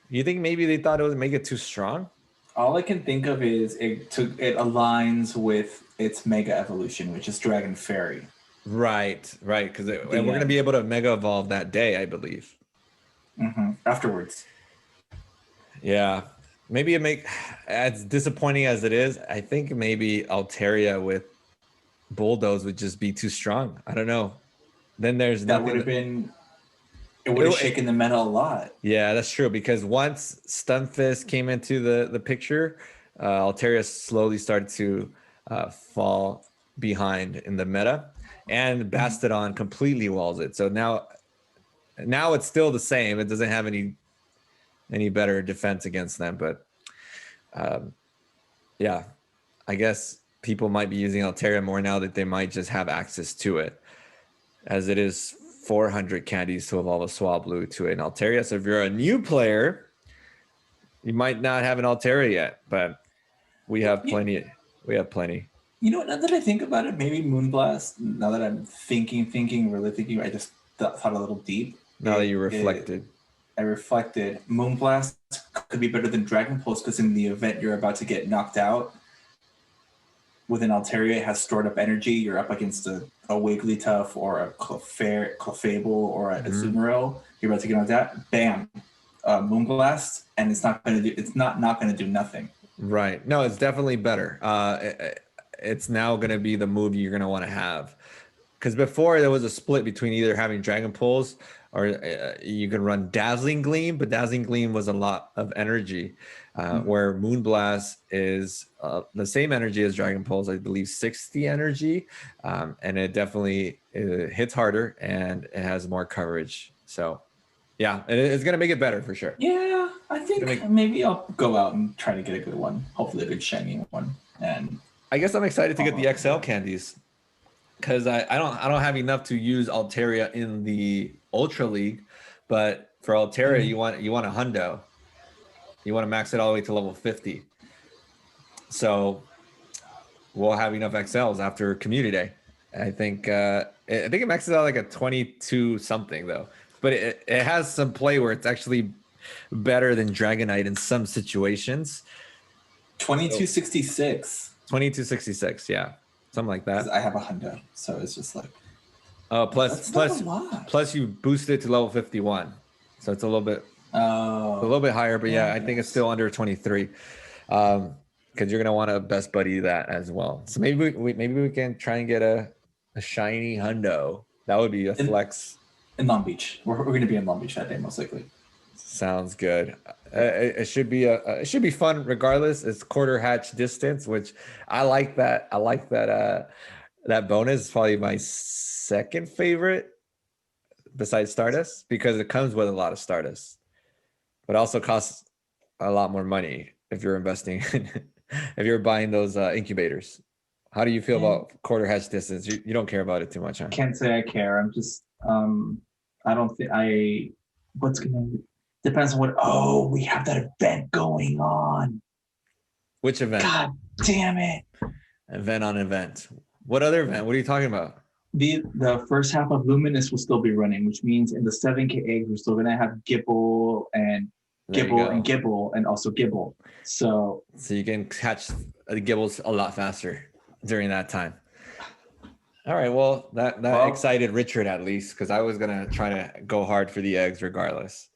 You think maybe they thought it would make it too strong? All I can think of is it aligns with its mega evolution, which is Dragon Fairy. Right, because we're going to be able to mega evolve that day, I believe. Afterwards. Yeah, maybe as disappointing as it is, I think maybe Altaria with Bulldoze would just be too strong. I don't know. Then there's that would have been. It would have shaken the meta a lot. Yeah, that's true. Because once Stunfisk came into the picture, Altaria slowly started to fall behind in the meta, and Bastodon completely walls it. So now it's still the same. It doesn't have any better defense against them. But yeah, I guess people might be using Altaria more now that they might just have access to it, as it is 400 candies to evolve a Swablu to an Altaria. So if you're a new player, you might not have an Altaria yet, but we have plenty. We have plenty. You know what? Now that I think about it, maybe Moonblast. Now that I'm really thinking, I just thought a little deep. Now that you reflected. I reflected. Moonblast could be better than Dragon Pulse because in the event you're about to get knocked out, with an Altaria, it has stored up energy. You're up against a Wigglytuff or a Clefable or a Azumarill. You're about to get on that. Bam, Moonblast, and it's not going to do nothing. Right. No, it's definitely better. It's now going to be the move you're going to want to have, because before there was a split between either having Dragon Pulse or you can run Dazzling Gleam, but Dazzling Gleam was a lot of energy. Where Moonblast is the same energy as Dragon Pulse, I believe 60 energy, and it definitely hits harder and it has more coverage. So yeah, it's going to make it better for sure. Yeah, I think maybe I'll go out and try to get a good one, hopefully a good shiny one. And I guess I'm excited to get the XL candies, because I don't have enough to use Altaria in the Ultra League, but for Altaria you want a hundo. You want to max it all the way to level 50. So we'll have enough XLs after Community Day. I think it maxes out like a 22 something though, but it has some play where it's actually better than Dragonite in some situations. 2266. 2266, yeah, something like that. I have a hundo, so it's just like. Plus you boost it to level 51, so it's a little bit. A little bit higher, but yeah, I think it's still under 23, because you're gonna want to best buddy that as well. So maybe we can try and get a shiny hundo. That would be a flex. In Long Beach, we're gonna be in Long Beach that day most likely. Sounds good. It should be fun regardless. It's quarter hatch distance, which I like that. I like that. That bonus is probably my second favorite besides Stardust, because it comes with a lot of Stardust. But also costs a lot more money if you're investing if you're buying those incubators. How do you feel about quarter hatch distance? You don't care about it too much, huh? Can't say I care. I'm just I don't think depends on what. We have that event going on. Which event? God damn it. Event on event. What other event? What are you talking about? The first half of Luminous will still be running, which means in the 7K eggs, we're still gonna have Gibble and Gibble and also Gibble. So you can catch the Gibbles a lot faster during that time. All right, well, that excited Richard at least, because I was gonna try to go hard for the eggs regardless.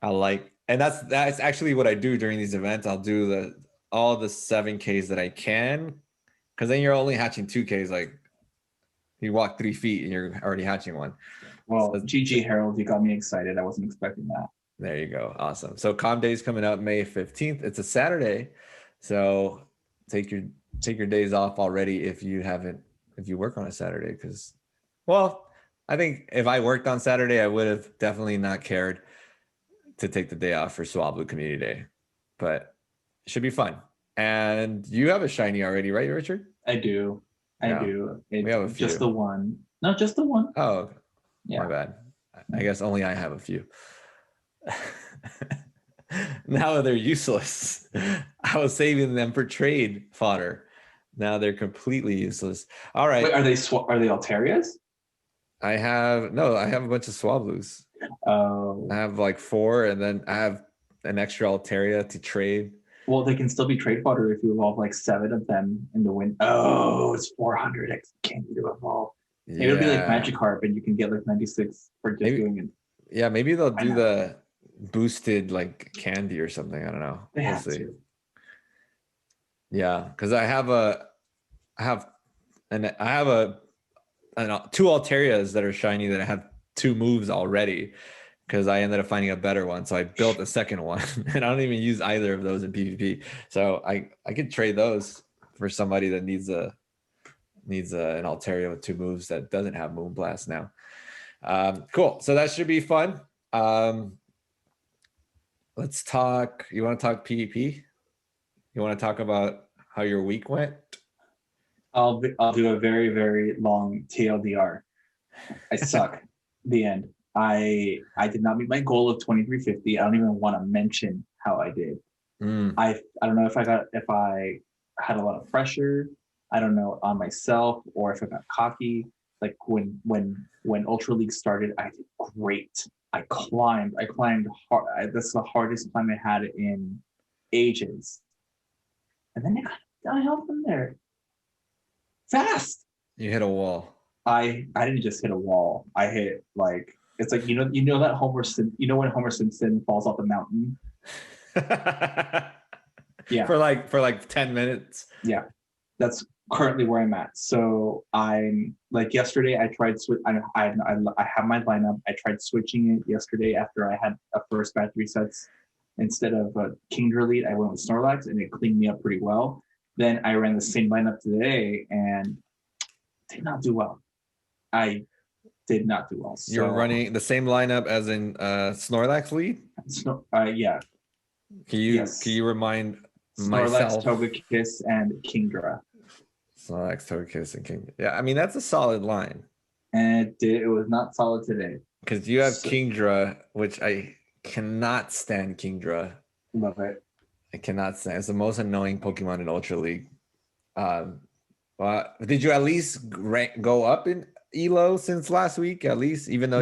And that's actually what I do during these events. I'll do all the 7Ks that I can, because then you're only hatching 2Ks. Like you walk 3 feet and you're already hatching one. Well, so, GG Harold, you got me excited. I wasn't expecting that. There you go. Awesome. So Com Day's coming up May 15th. It's a Saturday, so take your days off already if you work on a Saturday. Because, well, I think if I worked on Saturday, I would have definitely not cared to take the day off for Swablu Community Day, but it should be fun. And you have a shiny already, right, Richard? I do. We have a few. Just the one. No, just the one. Oh, yeah. My bad. I guess only I have a few. Now they're useless. I was saving them for trade fodder. Now they're completely useless. All right. Wait, are they Alterias? I have a bunch of Swablus. Oh. I have like 4, and then I have an extra Altaria to trade. Well, they can still be trade fodder if you evolve like 7 of them in the wind. Oh, it's 400 X candy to evolve. Maybe it'll be like Magikarp, and you can get like 96 for just doing it. Yeah, maybe they'll do the boosted like candy or something. I don't know. We'll see. Yeah, because I have 2 Altarias that are shiny that I have 2 moves already, because I ended up finding a better one. So I built a second one, and I don't even use either of those in PvP. So I could trade those for somebody that needs an Altaria with 2 moves that doesn't have Moonblast now. Cool. So that should be fun. Let's talk. You want to talk PvP? You want to talk about how your week went? I'll do a very, very long TLDR. I suck. The end. I did not meet my goal of 2350. I don't even want to mention how I did. I don't know if I had a lot of pressure. I don't know on myself, or if I got cocky. Like when Ultra League started, I did great. I climbed hard. That's the hardest climb I had in ages. And then it got downhill from there. Fast. You hit a wall. I didn't just hit a wall. I hit like, it's like you know that when Homer Simpson falls off the mountain. Yeah. For like 10 minutes. Yeah. That's currently where I'm at. So I'm like yesterday I tried I have my lineup. I tried switching it yesterday after I had a first batch resets. Instead of Kingdra lead, I went with Snorlax, and it cleaned me up pretty well. Then I ran the same lineup today and did not do well. I did not do well. So, you're running the same lineup as in Snorlax lead? Yeah. Can you remind myself? Snorlax, Togekiss, and Kingdra. Snorlax, Togekiss, and Kingdra. Yeah, I mean, that's a solid line. And it was not solid today. Because you have Kingdra, which I cannot stand Kingdra. Love it. I cannot stand. It's the most annoying Pokemon in Ultra League. Did you at least go up in Elo since last week? At least, even though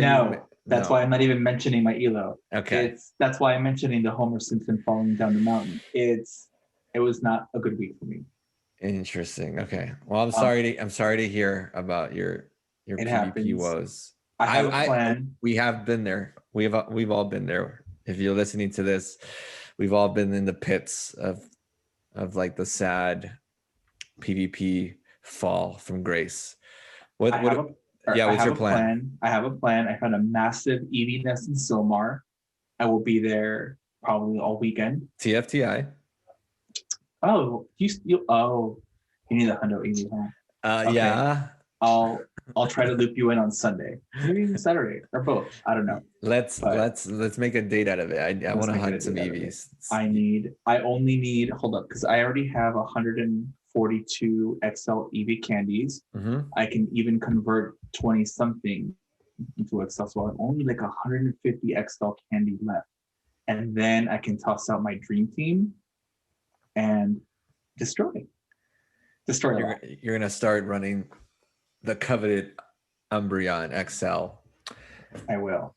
that's why I'm not even mentioning my Elo. Okay, that's why I'm mentioning the Homer Simpson falling down the mountain. It was not a good week for me. Interesting. Okay. Well, I'm sorry to hear about your PvP woes. I have a plan. We have been there. We've all been there. If you're listening to this, we've all been in the pits of like the sad PvP fall from grace. What's your plan? I have a plan. I found a massive EV nest in Silmar. I will be there probably all weekend. TFTI. Oh, you need a hundo EV, huh? Okay. Yeah. I'll try to loop you in on Sunday, maybe even Saturday, or both. I don't know. Let's make a date out of it. I want to hunt some EVs. I only need, hold up, because I already have 142 XL EV candies. Mm-hmm. I can even convert 20 something into XL, so I'm only like 150 XL candy left, and then I can toss out my dream team and destroy. You're gonna start running the coveted Umbreon XL. I will.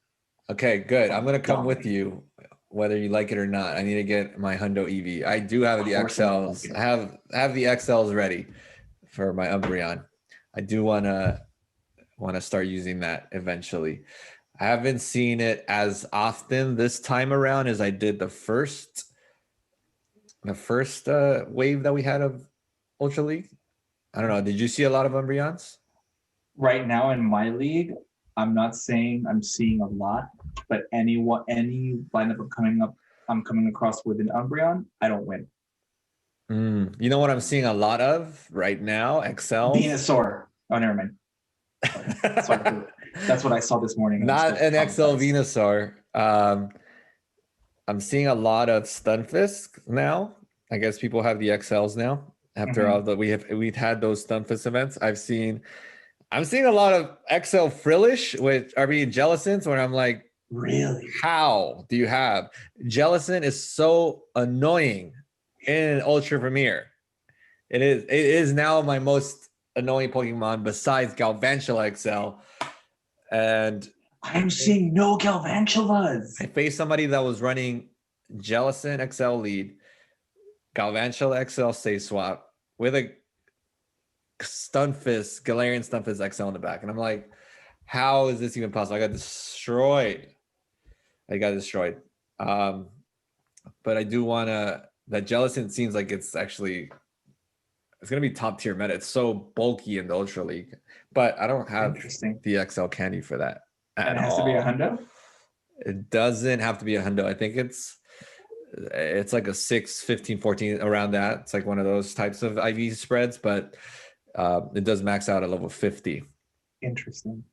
Okay, good. I'm gonna come with you, whether you like it or not. I need to get my Hundo EV. I do have the XLs. I have the XLs ready for my Umbreon. I do wanna start using that eventually. I haven't seen it as often this time around as I did the first wave that we had of Ultra League. I don't know. Did you see a lot of Umbreons? Right now in my league, I'm not saying I'm seeing a lot, but any lineup I'm coming across with an Umbreon, I don't win. You know what I'm seeing a lot of right now? XL. Venusaur. Oh, never mind. Sorry. That's what I saw this morning. Not an XL Venusaur. I'm seeing a lot of Stunfisk now. I guess people have the XLs now. After all that we've had those Stunfisk events. I'm seeing a lot of XL Frillish, which are being Jellicents, where I'm like, really? How do you have Jellicent is so annoying in Ultra Premier. It is now my most annoying Pokemon besides Galvantula XL. And I'm seeing no Galvantulas. I faced somebody that was running Jellicent XL lead, Galvantula XL Stay Swap with a Stunfisk, Galarian Stunfisk XL in the back. And I'm like, how is this even possible? I got destroyed. But I do want to, that Jellicent seems like it's going to be top tier meta. It's so bulky in the Ultra League, but I don't have the XL candy for that. And it has to be a hundo? It doesn't have to be a hundo. I think it's like a 6, 15, 14 around that. It's like one of those types of IV spreads, but it does max out at level 50. Interesting.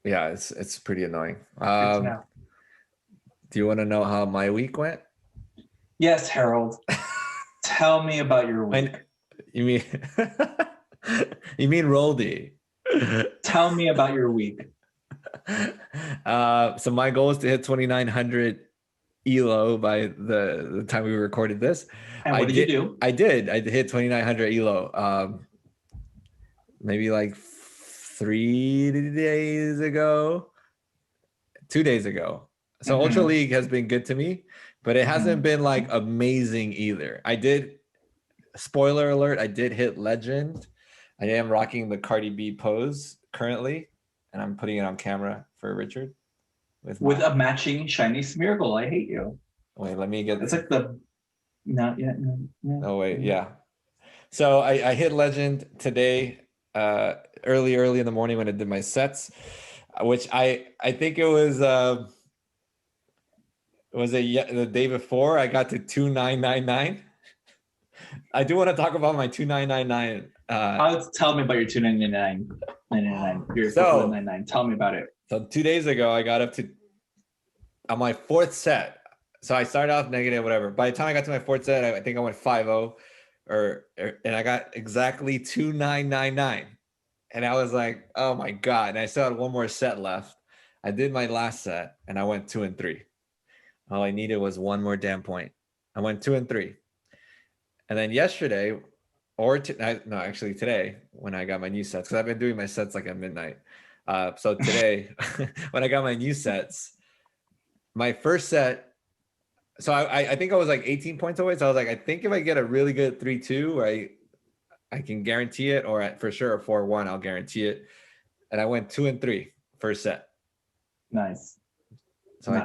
Yeah, it's pretty annoying. Do you want to know how my week went? Yes, Harold. Tell me about your week. You mean Roldy? Tell me about your week. So my goal is to hit 2,900 ELO by the time we recorded this. And what did you do? I hit 2,900 ELO. Maybe like 2 days ago. So Ultra League has been good to me, but it hasn't been like amazing either. Spoiler alert, I did hit Legend. I am rocking the Cardi B pose currently, and I'm putting it on camera for Richard. With a matching shiny Smeargle. I hate you. Wait, let me get it's like the not yet. No. Oh wait, yeah. So I hit Legend today, early in the morning when I did my sets, which I think it was the day before I got to 2,999. I do want to talk about my 2,999. Tell me about your 2,999. Your 2,999. Tell me about it. So 2 days ago, I got up to on my fourth set. So I started off negative, whatever. By the time I got to my fourth set, I think I went 5-0, and I got exactly 2,999. And I was like, oh my God. And I still had one more set left. I did my last set and I went 2-3. All I needed was one more damn point. I went 2-3. And then yesterday, today, when I got my new sets, because I've been doing my sets like at midnight. So today, when I got my new sets, my first set, so I think I was like 18 points away. So I was like, I think if I get a really good 3-2, I can guarantee it, or for sure a 4-1, I'll guarantee it. And I went 2-3 first set. Nice. So I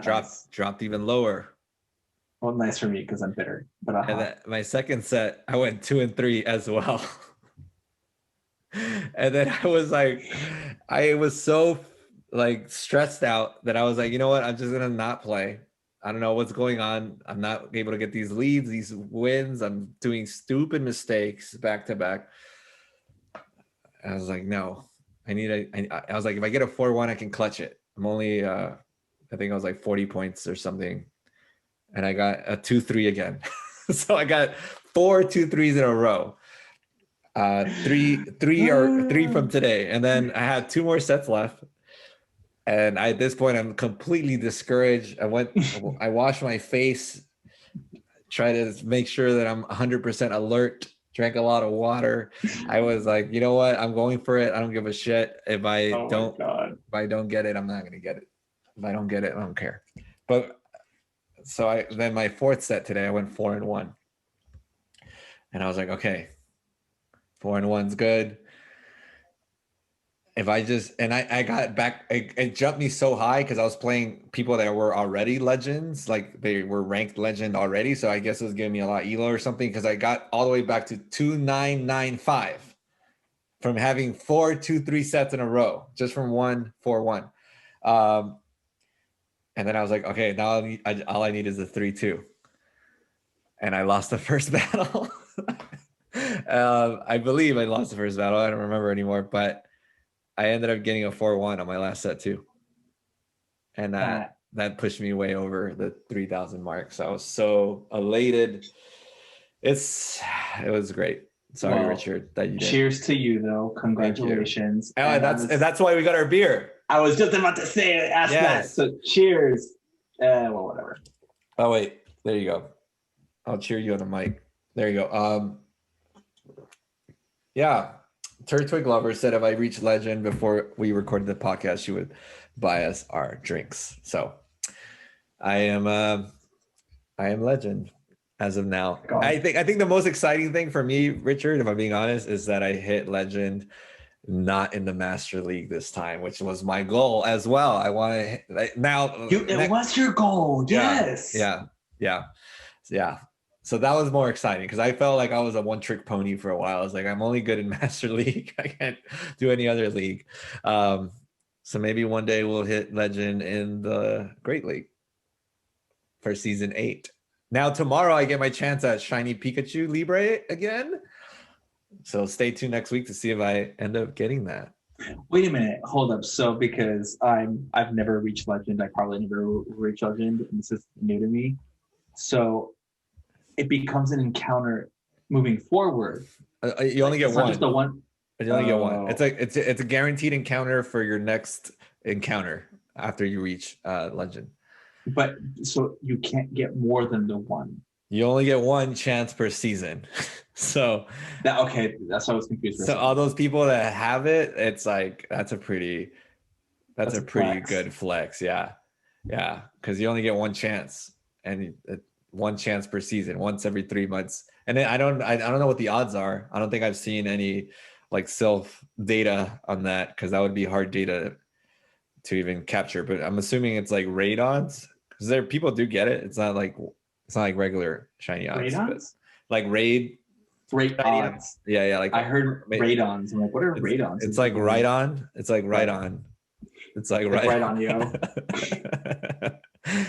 dropped even lower. Well, nice for me because I'm bitter. But and then my second set, I went 2-3 as well. And then I was so like stressed out that I was like, you know what? I'm just gonna not play. I don't know what's going on. I'm not able to get these leads, these wins. I'm doing stupid mistakes back to back. I was like, no, I was like, if I get a 4-1, I can clutch it. I'm only, I think I was like 40 points or something. And I got a 2-3 again. So I got 4 2-3s in a row. Three from today. And then I had 2 more sets left. And at this point, I'm completely discouraged. I washed my face, try to make sure that I'm 100% alert. drank a lot of water. I was like, you know what? I'm going for it. I don't give a shit. If I don't get it, I'm not gonna get it. If I don't get it, I don't care. But so then my fourth set today, I went 4-1. And I was like, okay, 4-1's good. If I just, and I got back, it jumped me so high because I was playing people that were already legends, like they were ranked legend already. So I guess it was giving me a lot of elo or something, because I got all the way back to 2995 from having 4-2-3 sets in a row, just from 1-4-1. And then I was like, okay, now all I need is a 3-2. And I lost the first battle. I believe I lost the first battle. I don't remember anymore, but I ended up getting a 4-1 on my last set too. And that pushed me way over the 3,000 mark. So I was so elated. It was great. Sorry, Richard, that you did. Cheers to you, though. Congratulations. Oh, and that's why we got our beer. I was just about to say, ask that. So cheers. Well, whatever. Oh, wait. There you go. I'll cheer you on the mic. There you go. Yeah. Turtwig Lover said if I reached legend before we recorded the podcast, she would buy us our drinks. So I am legend as of now. I think the most exciting thing for me, Richard, if I'm being honest, is that I hit legend not in the Master League this time, which was my goal as well. I want to now. It was your goal, yes. Yeah. So that was more exciting because I felt like I was a one-trick pony for a while. I was like, I'm only good in Master League. I can't do any other league. So maybe one day we'll hit legend in the Great League for season 8. Now tomorrow I get my chance at Shiny Pikachu Libre again. So stay tuned next week to see if I end up getting that. Wait a minute, hold up. So because I've never reached legend, I probably never reached legend, and this is new to me. So it becomes an encounter moving forward. You only get one. Just the one. You only get one. It's a guaranteed encounter for your next encounter after you reach legend. But so you can't get more than the one. You only get one chance per season. So that's why I was confused. So all those people that have it, it's like that's a pretty good flex. Yeah. Because you only get one chance, and one chance per season, once every 3 months. And then I don't know what the odds are. I don't think I've seen any like self data on that, because that would be hard data to even capture. But I'm assuming it's like raid odds, because people do get it. It's not like regular shiny odds, but like raid odds. Yeah. Like I heard raid-ons. I'm like, what are raid-ons? It's like right on. It's like right on. It's like right on, yo.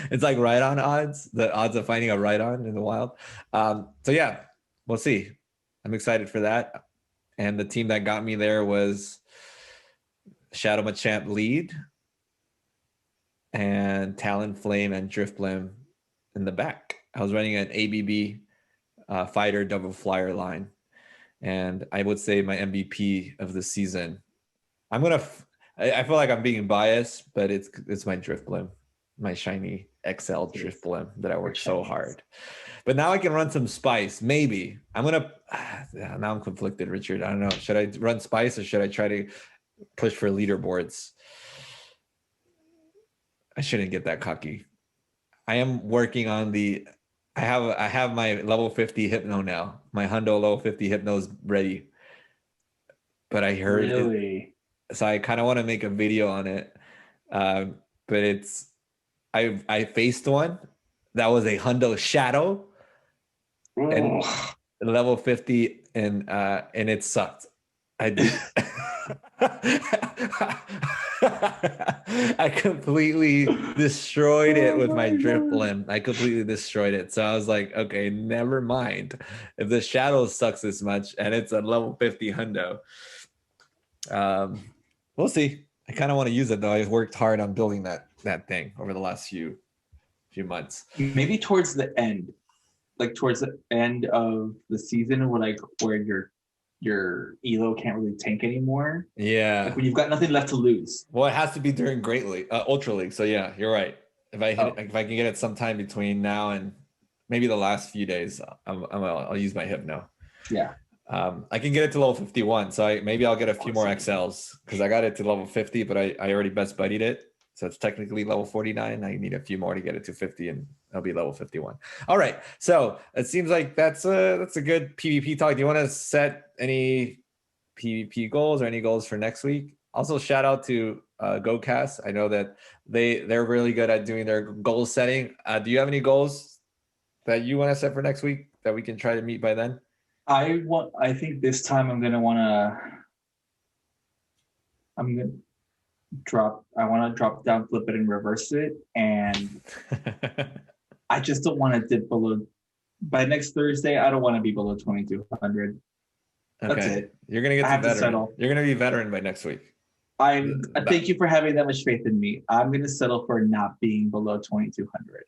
It's like right on odds. The odds of finding a right on in the wild. So yeah, we'll see. I'm excited for that. And the team that got me there was Shadow Machamp lead and Talonflame and Drifblim in the back. I was running an ABB fighter double flyer line, and I would say my MVP of the season. I feel like I'm being biased, but it's my Drifblim, my shiny XL Drifblim that I worked so hard. But now I can run some Spice. Maybe now I'm conflicted, Richard. I don't know. Should I run Spice or should I try to push for leaderboards? I shouldn't get that cocky. I am working on I have my level 50 Hypno now. My Hundo level 50 Hypno's ready. But I heard so I kind of want to make a video on it. But I faced one that was a Hundo Shadow and level 50, and it sucked. I completely destroyed it with my Drifblim. I completely destroyed it. So I was like, okay, never mind. If the Shadow sucks this much and it's a level 50 Hundo, we'll see. I kind of want to use it though. I worked hard on building that thing over the last few months. Maybe towards the end, like towards the end of the season, where your elo can't really tank anymore. Yeah, like when you've got nothing left to lose. Well, it has to be during Great League, Ultra League. So yeah, you're right. If I can get it sometime between now and maybe the last few days, I'll use my Hypno. Yeah. I can get it to level 51, so maybe I'll get a few more XLs because I got it to level 50, but I already best buddied it, so it's technically level 49. I need a few more to get it to 50, and I'll be level 51. All right, so it seems like that's a good PvP talk. Do you want to set any PvP goals or any goals for next week? Also, shout out to GoCast. I know that they're really good at doing their goal setting. Do you have any goals that you want to set for next week that we can try to meet by then? I think this time I'm gonna drop down, flip it, and reverse it, and I just don't want to dip below. By next Thursday, I don't want to be below 2200. That's it. You're gonna get to veteran. You're gonna be veteran by next week. Thank you for having that much faith in me. I'm gonna settle for not being below 2200.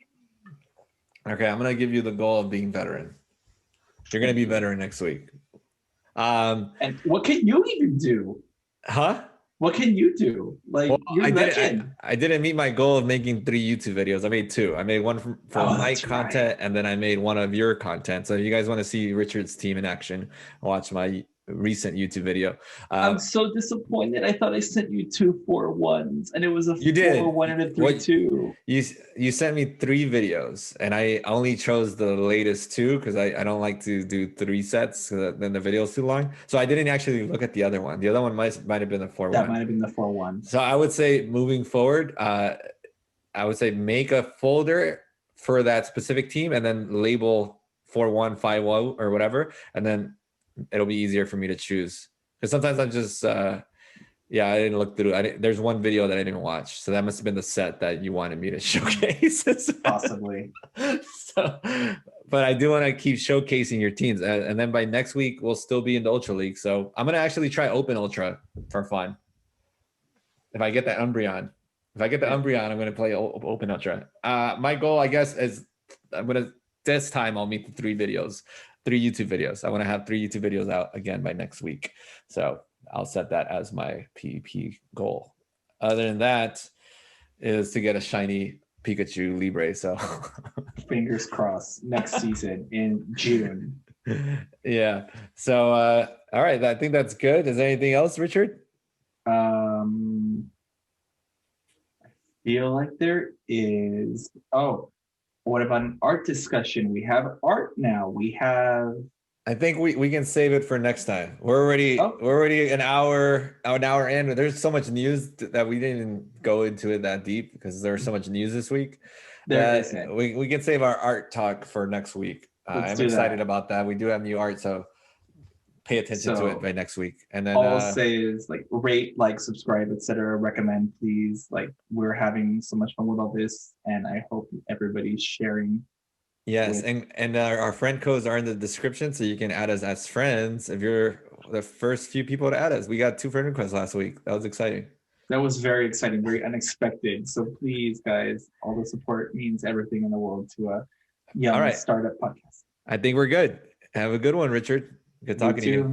Okay, I'm gonna give you the goal of being veteran. You're gonna be veteran next week. And what can you even do? Huh? What can you do? Like, well, I didn't meet my goal of making 3 YouTube videos. I made 2. I made one for my content, and then I made one of your content. So if you guys want to see Richard's team in action, watch my recent YouTube video. I'm so disappointed. I thought I sent you 2 4-1s, and it was a 4-1 and a 3-2. You sent me 3 videos, and I only chose the latest 2 because I don't like to do 3 sets, so then the video's too long. So I didn't actually look at the other one. The other one might have been the 4-1. That might have been the 4-1. So I would say moving forward, I would say make a folder for that specific team and then label 4-1, 5-0 or whatever, and then it'll be easier for me to choose, because sometimes I'm just I didn't look through. There's one video that I didn't watch, so that must have been the set that you wanted me to showcase. Possibly. So, but I do want to keep showcasing your teams, and then by next week we'll still be in the Ultra League. So I'm gonna actually try Open Ultra for fun. If I get that Umbreon, I'm gonna play Open Ultra. My goal, I guess, is this time I'll meet the 3 YouTube videos. I want to have 3 YouTube videos out again by next week. So I'll set that as my PvP goal. Other than that is to get a shiny Pikachu Libre. So fingers crossed next season in June. Yeah. So, all right. I think that's good. Is there anything else, Richard? I feel like there is. Oh, what about an art discussion? We have art now. I think we can save it for next time. We're already an hour in. There's so much news that we didn't go into it that deep because there's so much news this week. We can save our art talk for next week. I'm excited about that. We do have new art, so pay attention to it by next week. And then all I'll say is rate, subscribe, etc. Recommend, please. We're having so much fun with all this, and I hope everybody's sharing. Yes, and our friend codes are in the description, so you can add us as friends if you're the first few people to add us. We got 2 friend requests last week. That was exciting. That was very exciting, very unexpected. So please, guys, all the support means everything in the world to a young startup podcast. I think we're good. Have a good one, Richard. Good talking to you.